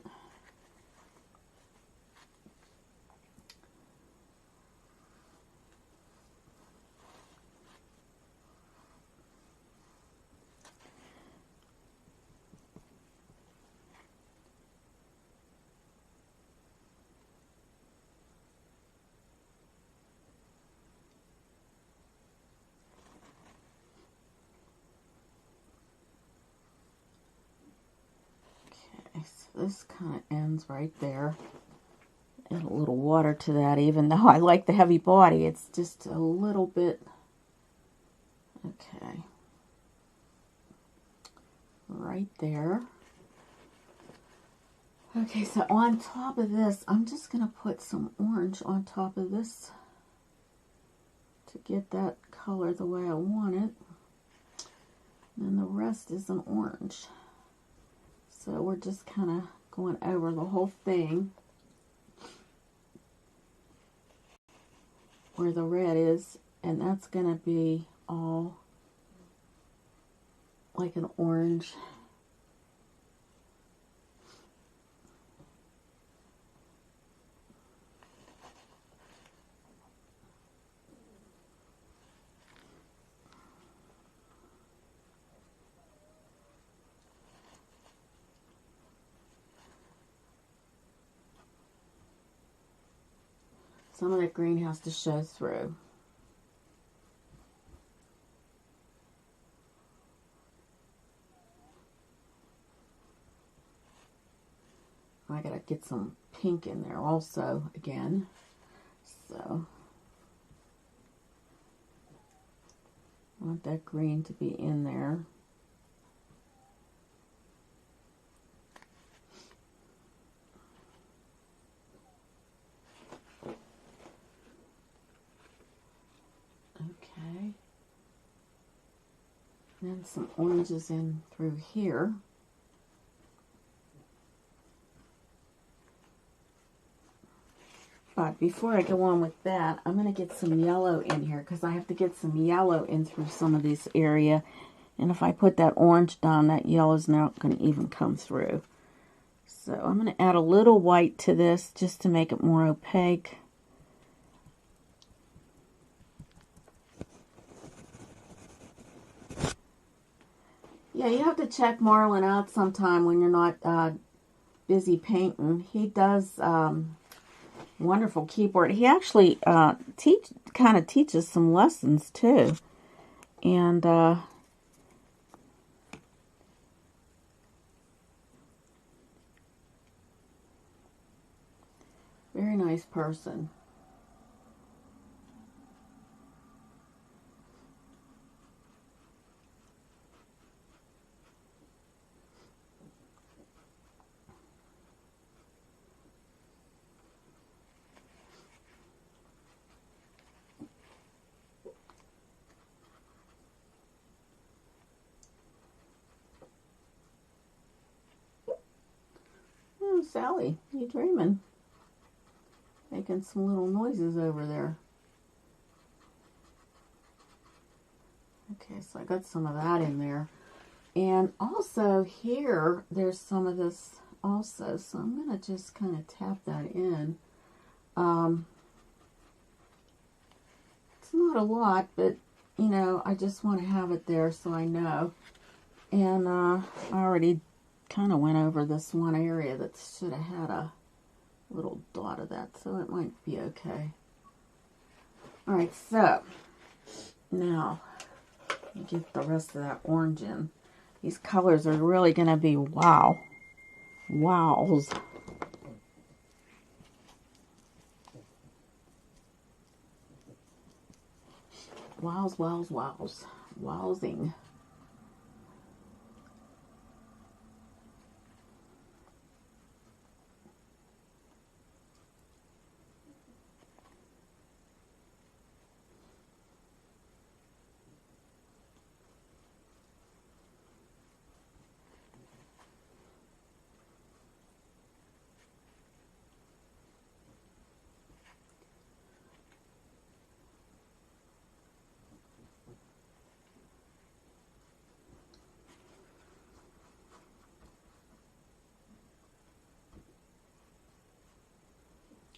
This kind of ends right there. Add a little water to that, even though I like the heavy body. It's just a little bit... Okay. Right there. Okay, so on top of this, I'm just going to put some orange on top of this to get that color the way I want it. And then the rest is an orange. So we're just kind of going over the whole thing where the red is, and that's going to be all like an orange. Some of that green has to show through. I gotta get some pink in there also again. So I want that green to be in there. Okay. And then some oranges in through here. But before I go on with that, I'm going to get some yellow in here because I have to get some yellow in through some of this area. And if I put that orange down, that yellow is not going to even come through. So I'm going to add a little white to this just to make it more opaque. Yeah, you have to check Marlon out sometime when you're not busy painting. He does wonderful keyboard. He actually kind of teaches some lessons too. And very nice person. Sally, you dreaming? Making some little noises over there. Okay, so I got some of that in there. And also here, there's some of this also. So I'm going to just kind of tap that in. It's not a lot, but, you know, I just want to have it there so I know. And I already kind of went over this one area that should have had a little dot of that, so it might be okay. All right, so now get the rest of that orange in. These colors are really going to be wow. Wows. Wows, wows, wows. Wowsing.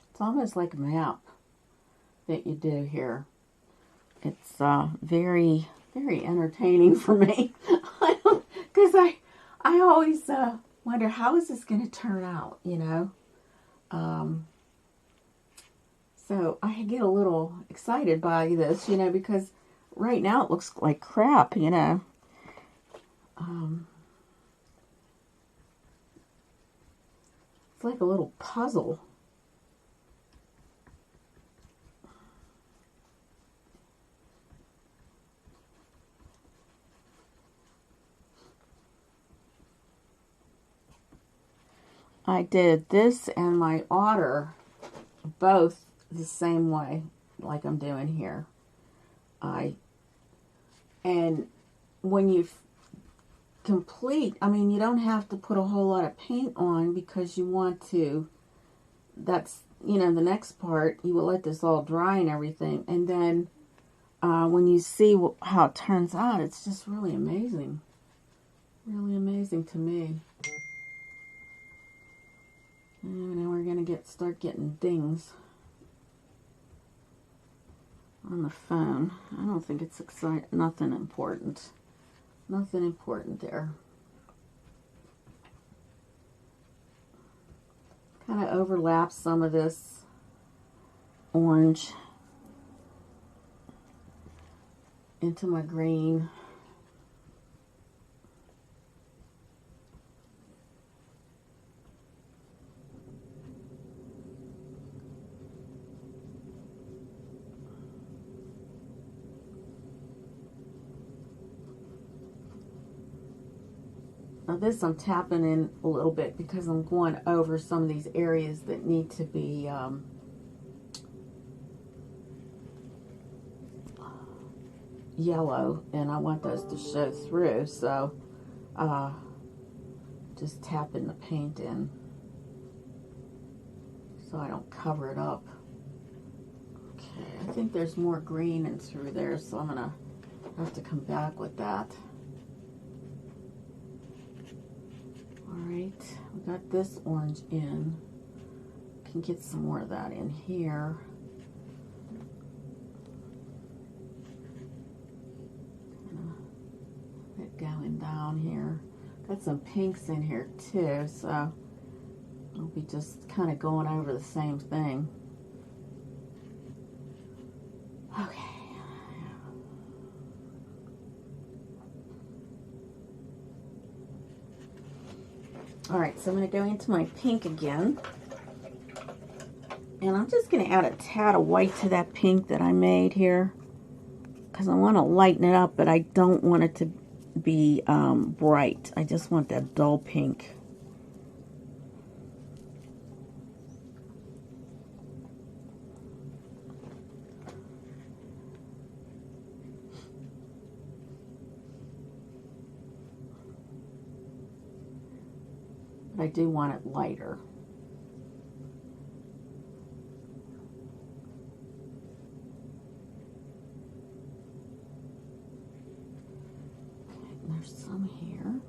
It's almost like a map that you do here. It's very, very entertaining for me. Because I always wonder, how is this going to turn out, you know? So I get a little excited by this, you know, because right now it looks like crap, you know. It's like a little puzzle. I did this and my otter both the same way, like I'm doing here. And when you complete, I mean, you don't have to put a whole lot of paint on because you want to, that's, you know, the next part, you will let this all dry and everything. And then when you see how it turns out, it's just really amazing. Really amazing to me. And then we're going to start getting dings on the phone. I don't think it's nothing important. Nothing important there. Kind of overlaps some of this orange into my green. Now this I'm tapping in a little bit because I'm going over some of these areas that need to be yellow, and I want those to show through, so just tapping the paint in so I don't cover it up. Okay, I think there's more green in through there, so I'm gonna have to come back with that. Alright, we got this orange in. Can get some more of that in here. It going down here. Got some pinks in here too, so I'll be just kind of going over the same thing. Okay. Alright, so I'm going to go into my pink again. And I'm just going to add a tad of white to that pink that I made here. Because I want to lighten it up, but I don't want it to be bright. I just want that dull pink. But I do want it lighter. There's some here.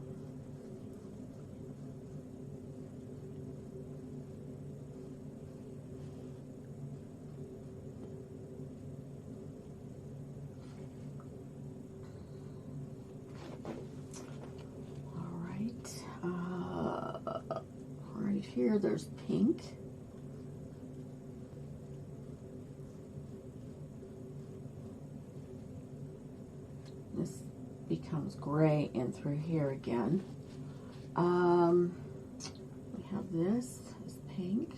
Right here, there's pink. This becomes gray in through here again. We have this is pink.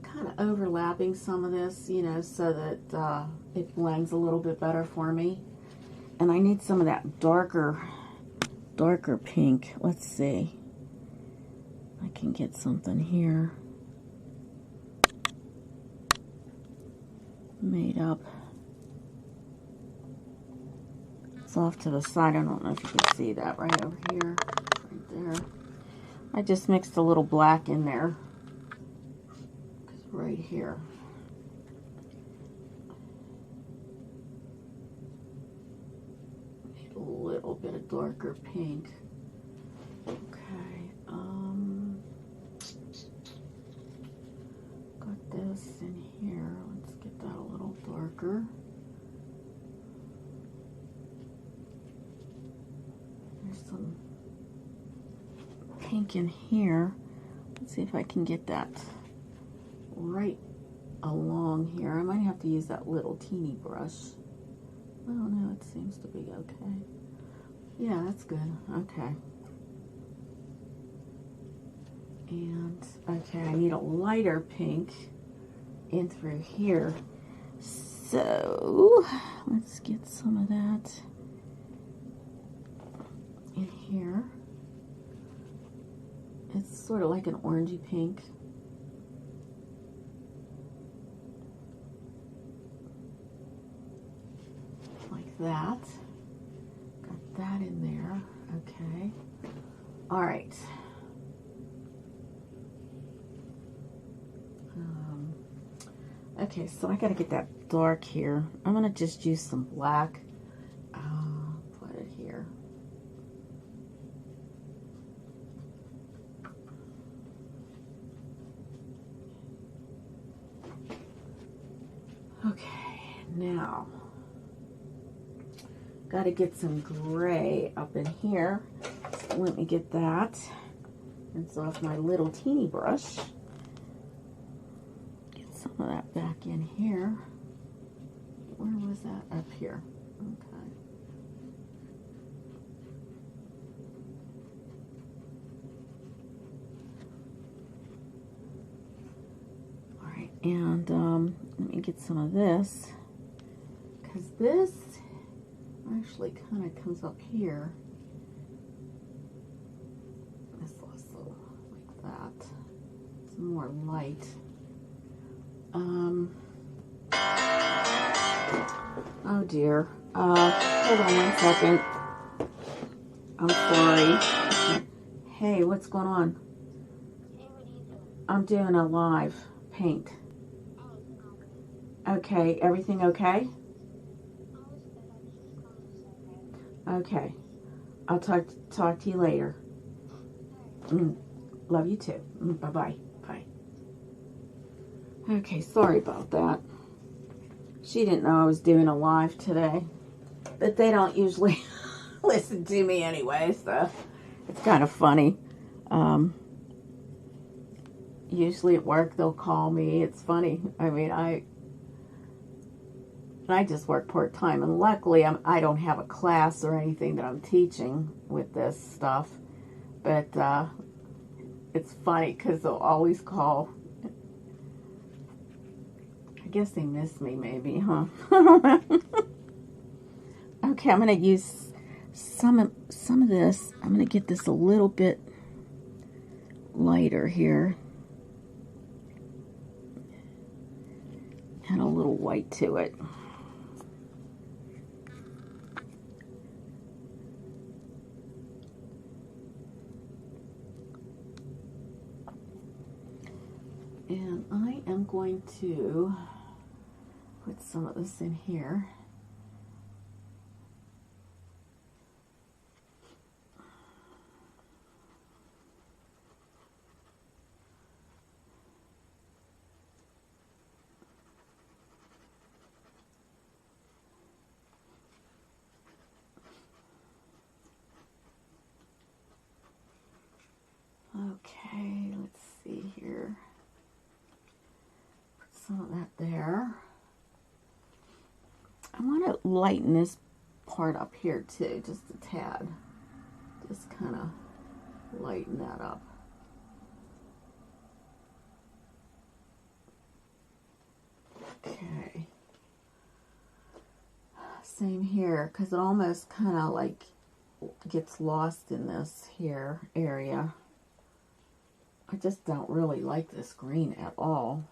Kind of overlapping some of this, you know, so that it blends a little bit better for me. And I need some of that darker pink. Let's see. I can get something here made up. It's off to the side. I don't know if you can see that right over here, right there. I just mixed a little black in there. Right here. Need a little bit of darker pink. Okay. Got this in here. Let's get that a little darker. There's some pink in here. Let's see if I can get that right along here. I might have to use that little teeny brush. Oh no, it seems to be okay. Yeah, that's good. Okay. And okay, I need a lighter pink in through here. So let's get some of that in here. It's sort of like an orangey pink. That. Got that in there. Okay. All right. Okay, so I got to get that dark here. I'm going to just use some black. Put it here. Okay, now got to get some gray up in here. So let me get that. It's off my little teeny brush. Get some of that back in here. Where was that? Up here. Okay. All right, and let me get some of this, because this actually kind of comes up here. This also like that. It's more light. Oh dear. Hold on 1 second. I'm sorry. Hey, what's going on? I'm doing a live paint. Okay, everything okay? Okay. I'll talk to you later. Love you too. Bye-bye. Bye. Okay, sorry about that. She didn't know I was doing a live today. But they don't usually listen to me anyway, so it's kind of funny. Usually at work they'll call me. It's funny. I mean, I just work part-time, and luckily I don't have a class or anything that I'm teaching with this stuff, but it's funny because they'll always call. I guess they miss me maybe, huh? I don't know. Okay, I'm going to use some of this. I'm going to get this a little bit lighter here. And a little white to it. And I am going to put some of this in here. Okay, let's see here. Put some of that there. I want to lighten this part up here too, just a tad. Just kind of lighten that up. Okay. Same here, because it almost kind of like gets lost in this here area. I just don't really like this green at all.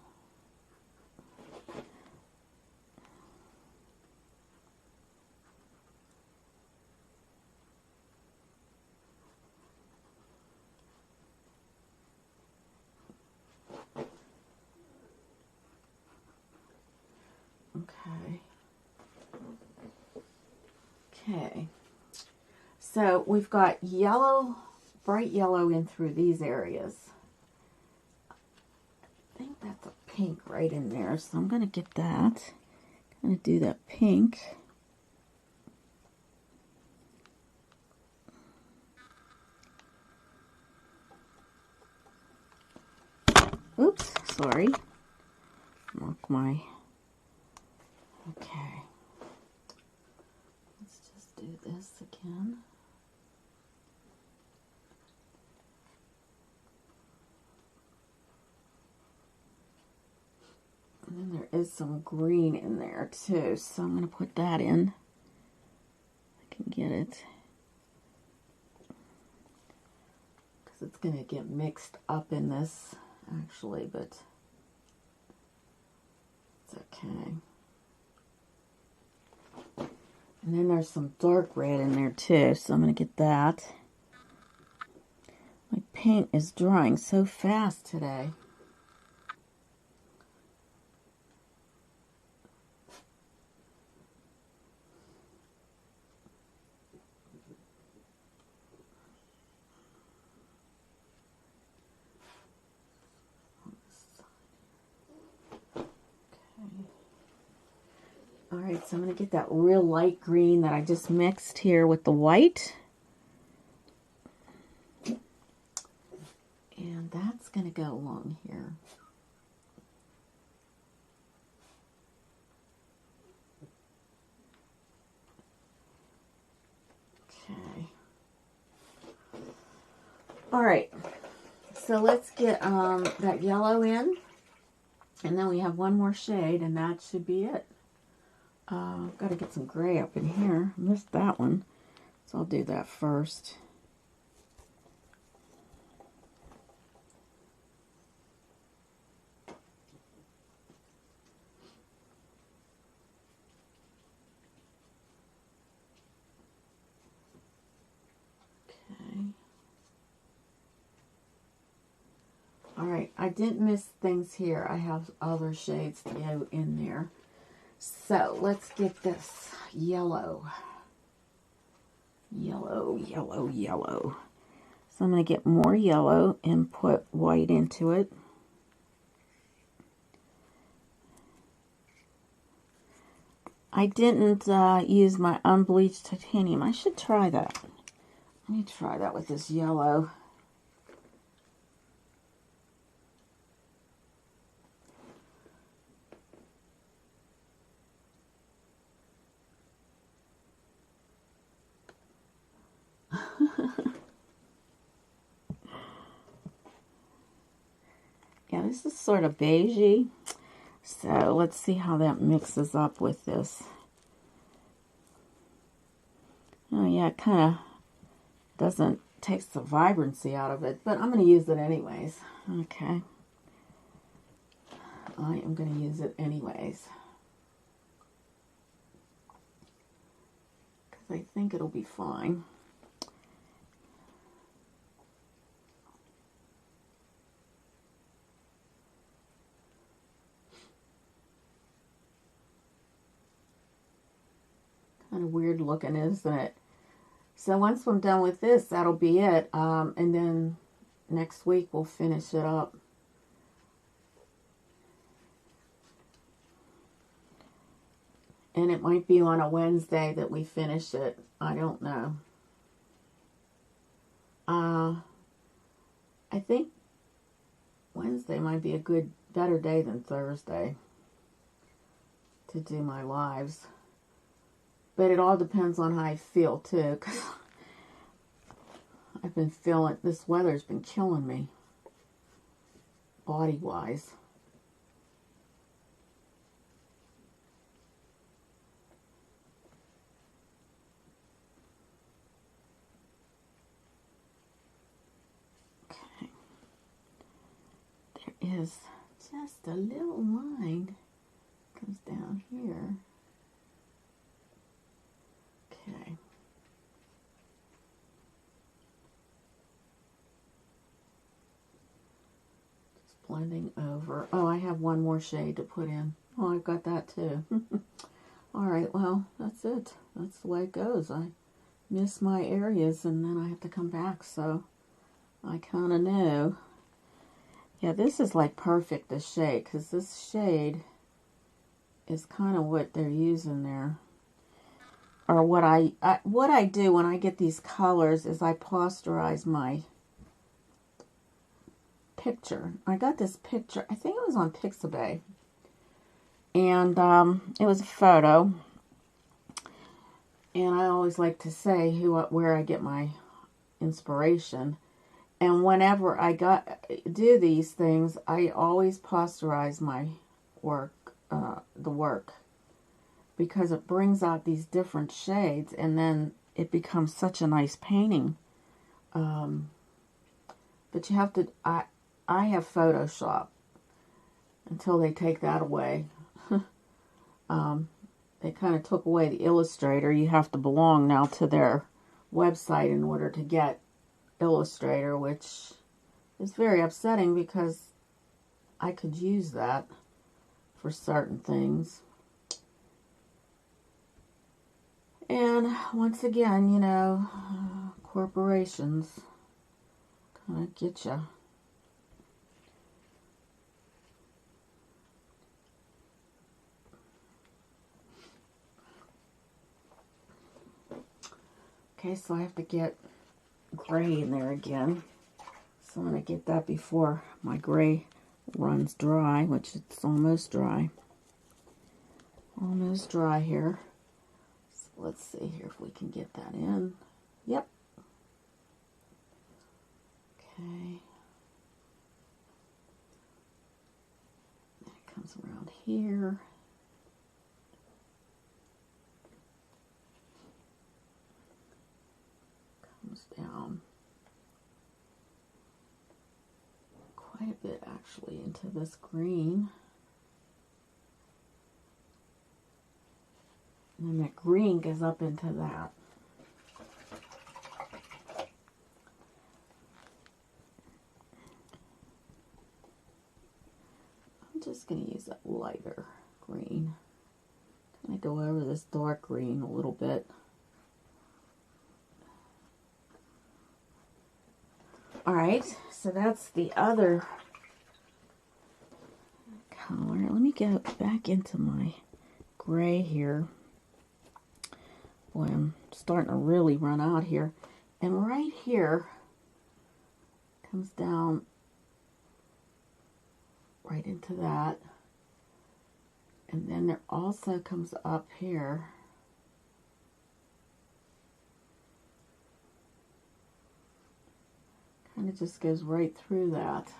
Okay, so we've got yellow, bright yellow in through these areas. I think that's a pink right in there, so I'm going to get that. I'm going to do that pink. Oops, sorry. Mark my... Okay. Let's just do this again. And then there is some green in there too, so I'm going to put that in. I can get it. Because it's going to get mixed up in this, actually, but it's okay. And then there's some dark red in there too, so I'm going to get that. My paint is drying so fast today. Alright, so I'm going to get that real light green that I just mixed here with the white. And that's going to go along here. Okay. Alright, so let's get that yellow in. And then we have one more shade, and that should be it. I've got to get some gray up in here. I missed that one, so I'll do that first. Okay. Alright, I didn't miss things here. I have other shades to go in there. So let's get this yellow. Yellow, yellow, yellow. So I'm going to get more yellow and put white into it. I didn't use my unbleached titanium. I should try that. Let me try that with this yellow. Yeah, this is sort of beigey. So let's see how that mixes up with this. Oh yeah, it kind of doesn't take the vibrancy out of it, but I'm going to use it anyways. Okay. I am going to use it anyways. Because I think it'll be fine. Kind of weird looking, isn't it? So once I'm done with this, that'll be it. And then next week we'll finish it up. And it might be on a Wednesday that we finish it. I don't know. I think Wednesday might be a better day than Thursday to do my lives. But it all depends on how I feel too, because I've been feeling, this weather's been killing me, body-wise. Okay. There is just a little line, comes down here. Okay. Just blending over. Oh, I have one more shade to put in. Oh, I've got that too. Alright, well, that's it. That's the way it goes. I miss my areas and then I have to come back, so I kind of know. Yeah, this is like perfect, this shade, because this shade is kind of what they're using there. Or what I do when I get these colors is I posterize my picture. I got this picture, I think it was on Pixabay. And it was a photo. And I always like to say where I get my inspiration. And whenever I do these things, I always posterize my work, the work. Because it brings out these different shades, and then it becomes such a nice painting. But you have to, I have Photoshop until they take that away. They kind of took away the Illustrator. You have to belong now to their website in order to get Illustrator, which is very upsetting because I could use that for certain things. And once again, you know, corporations kind of get you. Okay, so I have to get gray in there again. So I'm going to get that before my gray runs dry, which it's almost dry. Almost dry here. Let's see here if we can get that in. Yep. Okay. That comes around here. Comes down quite a bit actually into this green. And then that green goes up into that. I'm just going to use that lighter green. Kind of go over this dark green a little bit. Alright, so that's the other color. Let me get back into my gray here. Boy, I'm starting to really run out here. And right here comes down right into that. And then there also comes up here. Kind of just goes right through that.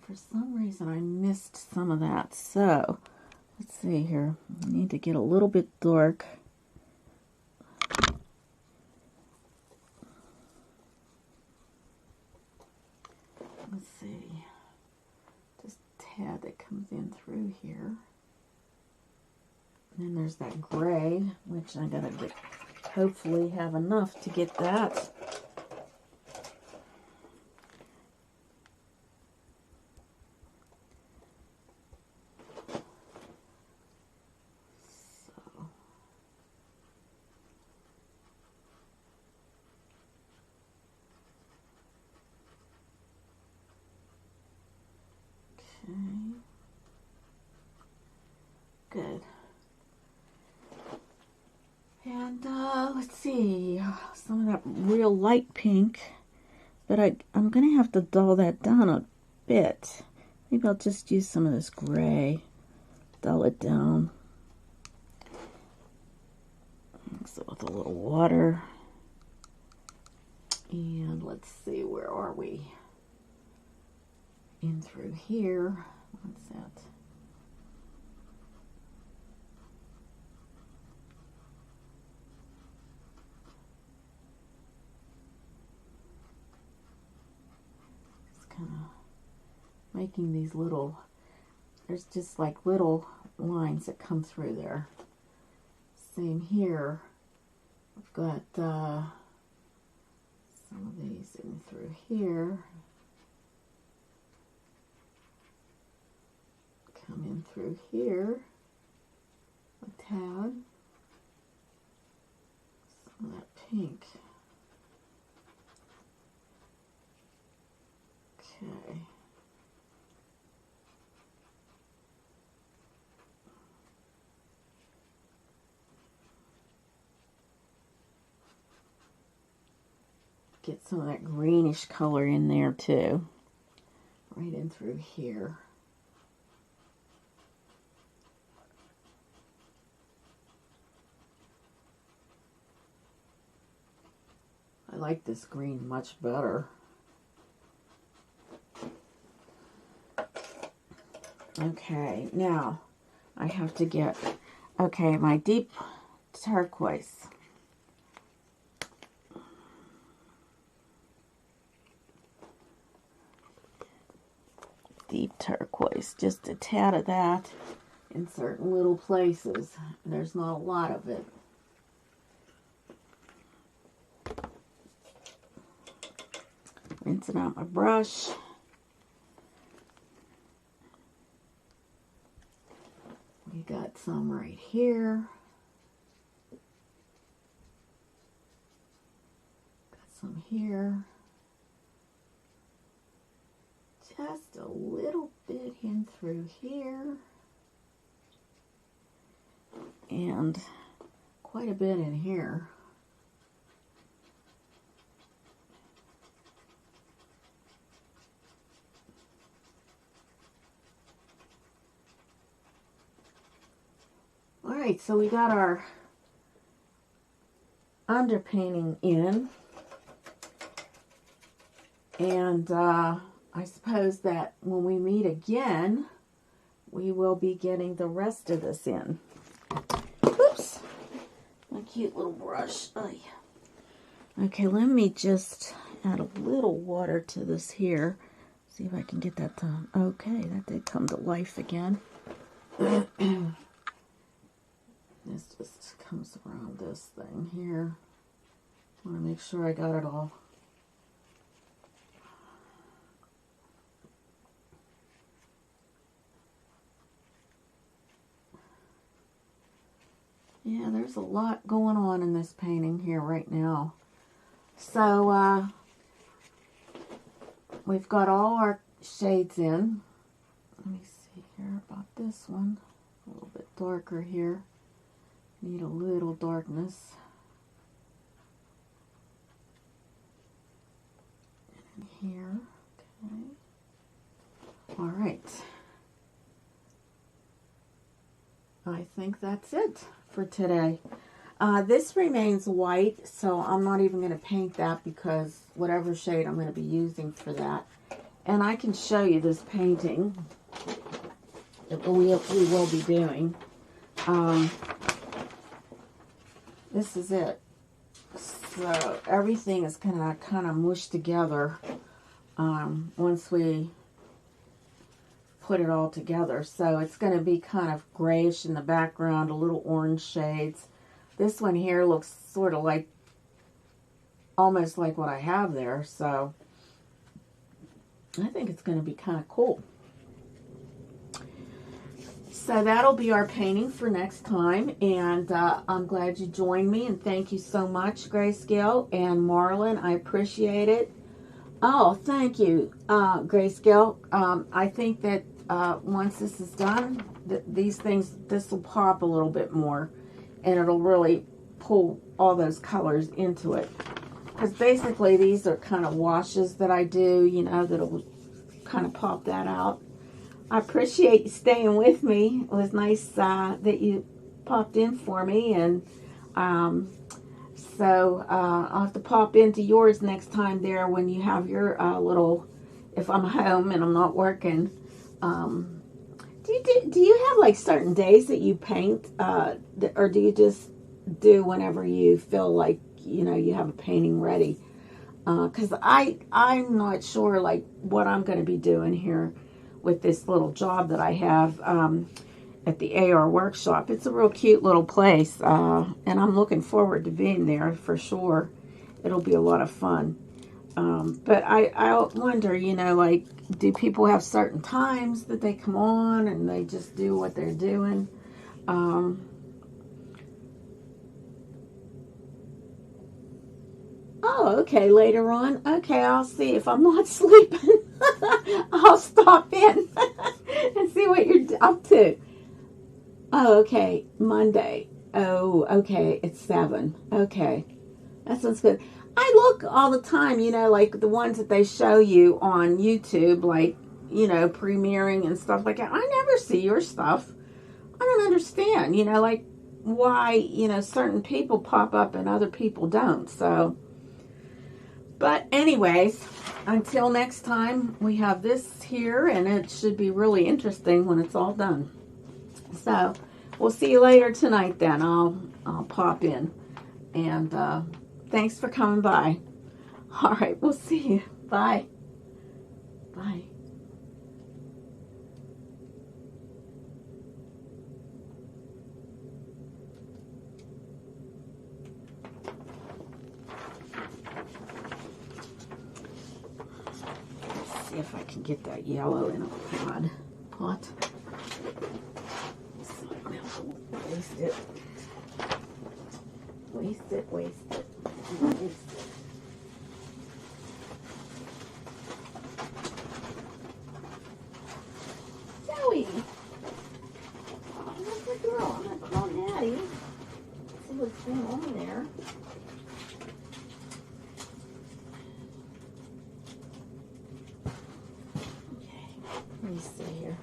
For some reason I missed some of that, so let's see here. I need to get a little bit dark. Let's see, just a tad that comes in through here. And then there's that gray, which I gotta get, hopefully have enough to get that. Okay. Good. And let's see, some of that real light pink, but I'm going to have to dull that down a bit. Maybe I'll just use some of this gray, dull it down. Mix it with a little water. And let's see, where are we? In through here. What's that? Just kind of making these little, there's just like little lines that come through there. Same here. I've got some of these in through here. Come in through here a tad. Some of that pink. Okay. Get some of that greenish color in there too. Right in through here. I like this green much better. Okay, now I have to get, okay, my deep turquoise. Deep turquoise, just a tad of that in certain little places. There's not a lot of it. Rinsing out my brush. We got some right here. Got some here. Just a little bit in through here. And quite a bit in here. Alright, so we got our underpainting in. And I suppose that when we meet again, we will be getting the rest of this in. Oops, my cute little brush. Ay. Okay, let me just add a little water to this here. See if I can get that done. Okay, that did come to life again. This just comes around this thing here. I want to make sure I got it all. Yeah, there's a lot going on in this painting here right now. So, we've got all our shades in. Let me see here about this one. A little bit darker here. Need a little darkness. In here, okay. All right. I think that's it for today. This remains white, so I'm not even going to paint that because whatever shade I'm going to be using for that. And I can show you this painting that we will be doing. This is it. So everything is kind of mushed together once we put it all together. So it's going to be kind of grayish in the background, a little orange shades. This one here looks sort of like, almost like what I have there. So I think it's going to be kind of cool. So that'll be our painting for next time, and I'm glad you joined me, and thank you so much, Grayscale and Marlon. I appreciate it. Oh, thank you, Grayscale. I think that once this is done, these things, this will pop a little bit more, and it'll really pull all those colors into it. Because basically these are kind of washes that I do, you know, that'll kind of pop that out. I appreciate you staying with me. It was nice that you popped in for me, and so I'll have to pop into yours next time there when you have your little, if I'm home and I'm not working. Do you have like certain days that you paint, or do you just do whenever you feel like, you know, you have a painting ready? Because I'm not sure like what I'm going to be doing here with this little job that I have at the AR workshop. It's a real cute little place, and I'm looking forward to being there for sure. It'll be a lot of fun. But I wonder, you know, like, do people have certain times that they come on and they just do what they're doing? Oh, okay, later on. Okay, I'll see. If I'm not sleeping, I'll stop in and see what you're up to. Oh, okay, Monday. Oh, okay, it's 7. Okay, that sounds good. I look all the time, you know, like the ones that they show you on YouTube, like, you know, premiering and stuff like that. I never see your stuff. I don't understand, you know, like why, you know, certain people pop up and other people don't. So, but anyways, until next time, we have this here, and it should be really interesting when it's all done. So, we'll see you later tonight then. I'll pop in. And thanks for coming by. All right, we'll see you. Bye. Bye. Let's see if I can get that yellow in a pot. Waste it. Waste it, waste it, waste it. Zoe! That's a girl. I'm gonna call Natty. See what's going on there. Okay, let me see here.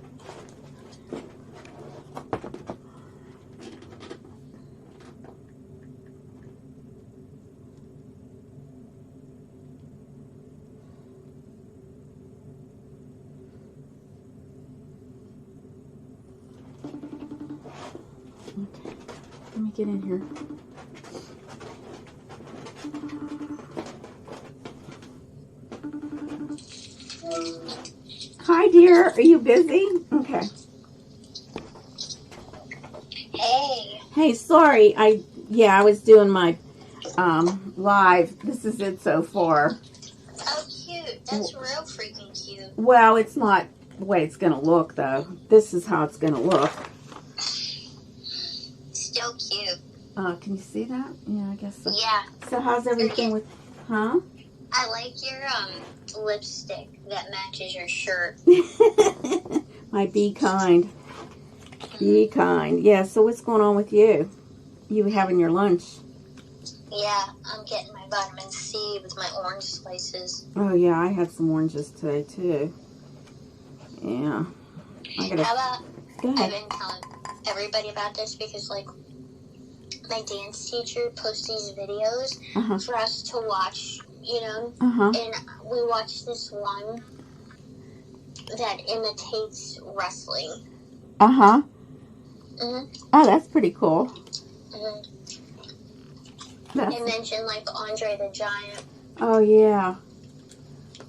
Okay, let me get in here. Hi, dear. Are you busy? Okay. Hey. Hey, sorry. I was doing my live. This is it so far. Oh, cute. That's real freaking cute. Well, it's not the way it's going to look, though. This is how it's going to look. Still cute. Can you see that? Yeah, I guess so. Yeah. So how's everything with, huh? I like your lipstick that matches your shirt. My Be Kind. Be Kind. Yeah, so what's going on with you? You having your lunch? Yeah, I'm getting my vitamin C with my orange slices. Oh, yeah, I had some oranges today, too. Yeah. How about, Go ahead. I've been telling everybody about this because, like, my dance teacher posts these videos for us to watch, you know, and we watched this one that imitates wrestling. Oh, that's pretty cool. It mentioned, like, Andre the Giant. Oh, yeah.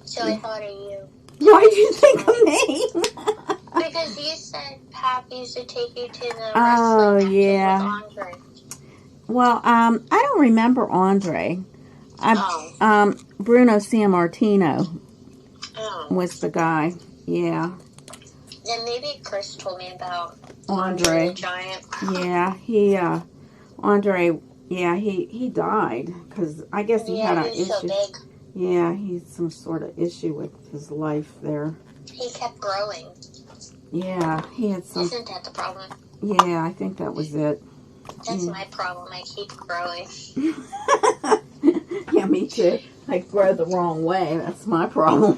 So I thought of you. Why did you think of me? Because you said Pap used to take you to the wrestling matches with Andre. Well, I don't remember Andre. Bruno Sammartino was the guy. Yeah. Then maybe Chris told me about Andre the Giant. Yeah, Andre. Yeah, he died because I guess he had an issue. So big. Yeah, he's some sort of issue with his life there. He kept growing. Yeah, he had some. Isn't that the problem? Yeah, I think that was it. That's my problem. I keep growing. Yeah, me too. I grow the wrong way. That's my problem.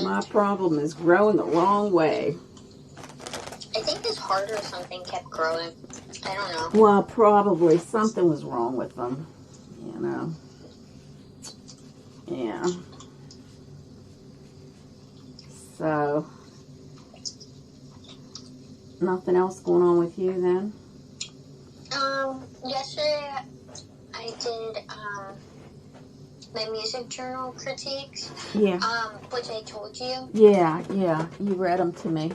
My problem is growing the wrong way. I think his heart or something kept growing. I don't know. Well, probably something was wrong with them. You know. Yeah. So, nothing else going on with you then? Yesterday I did, my music journal critiques. Yeah. Which I told you. Yeah, you read them to me.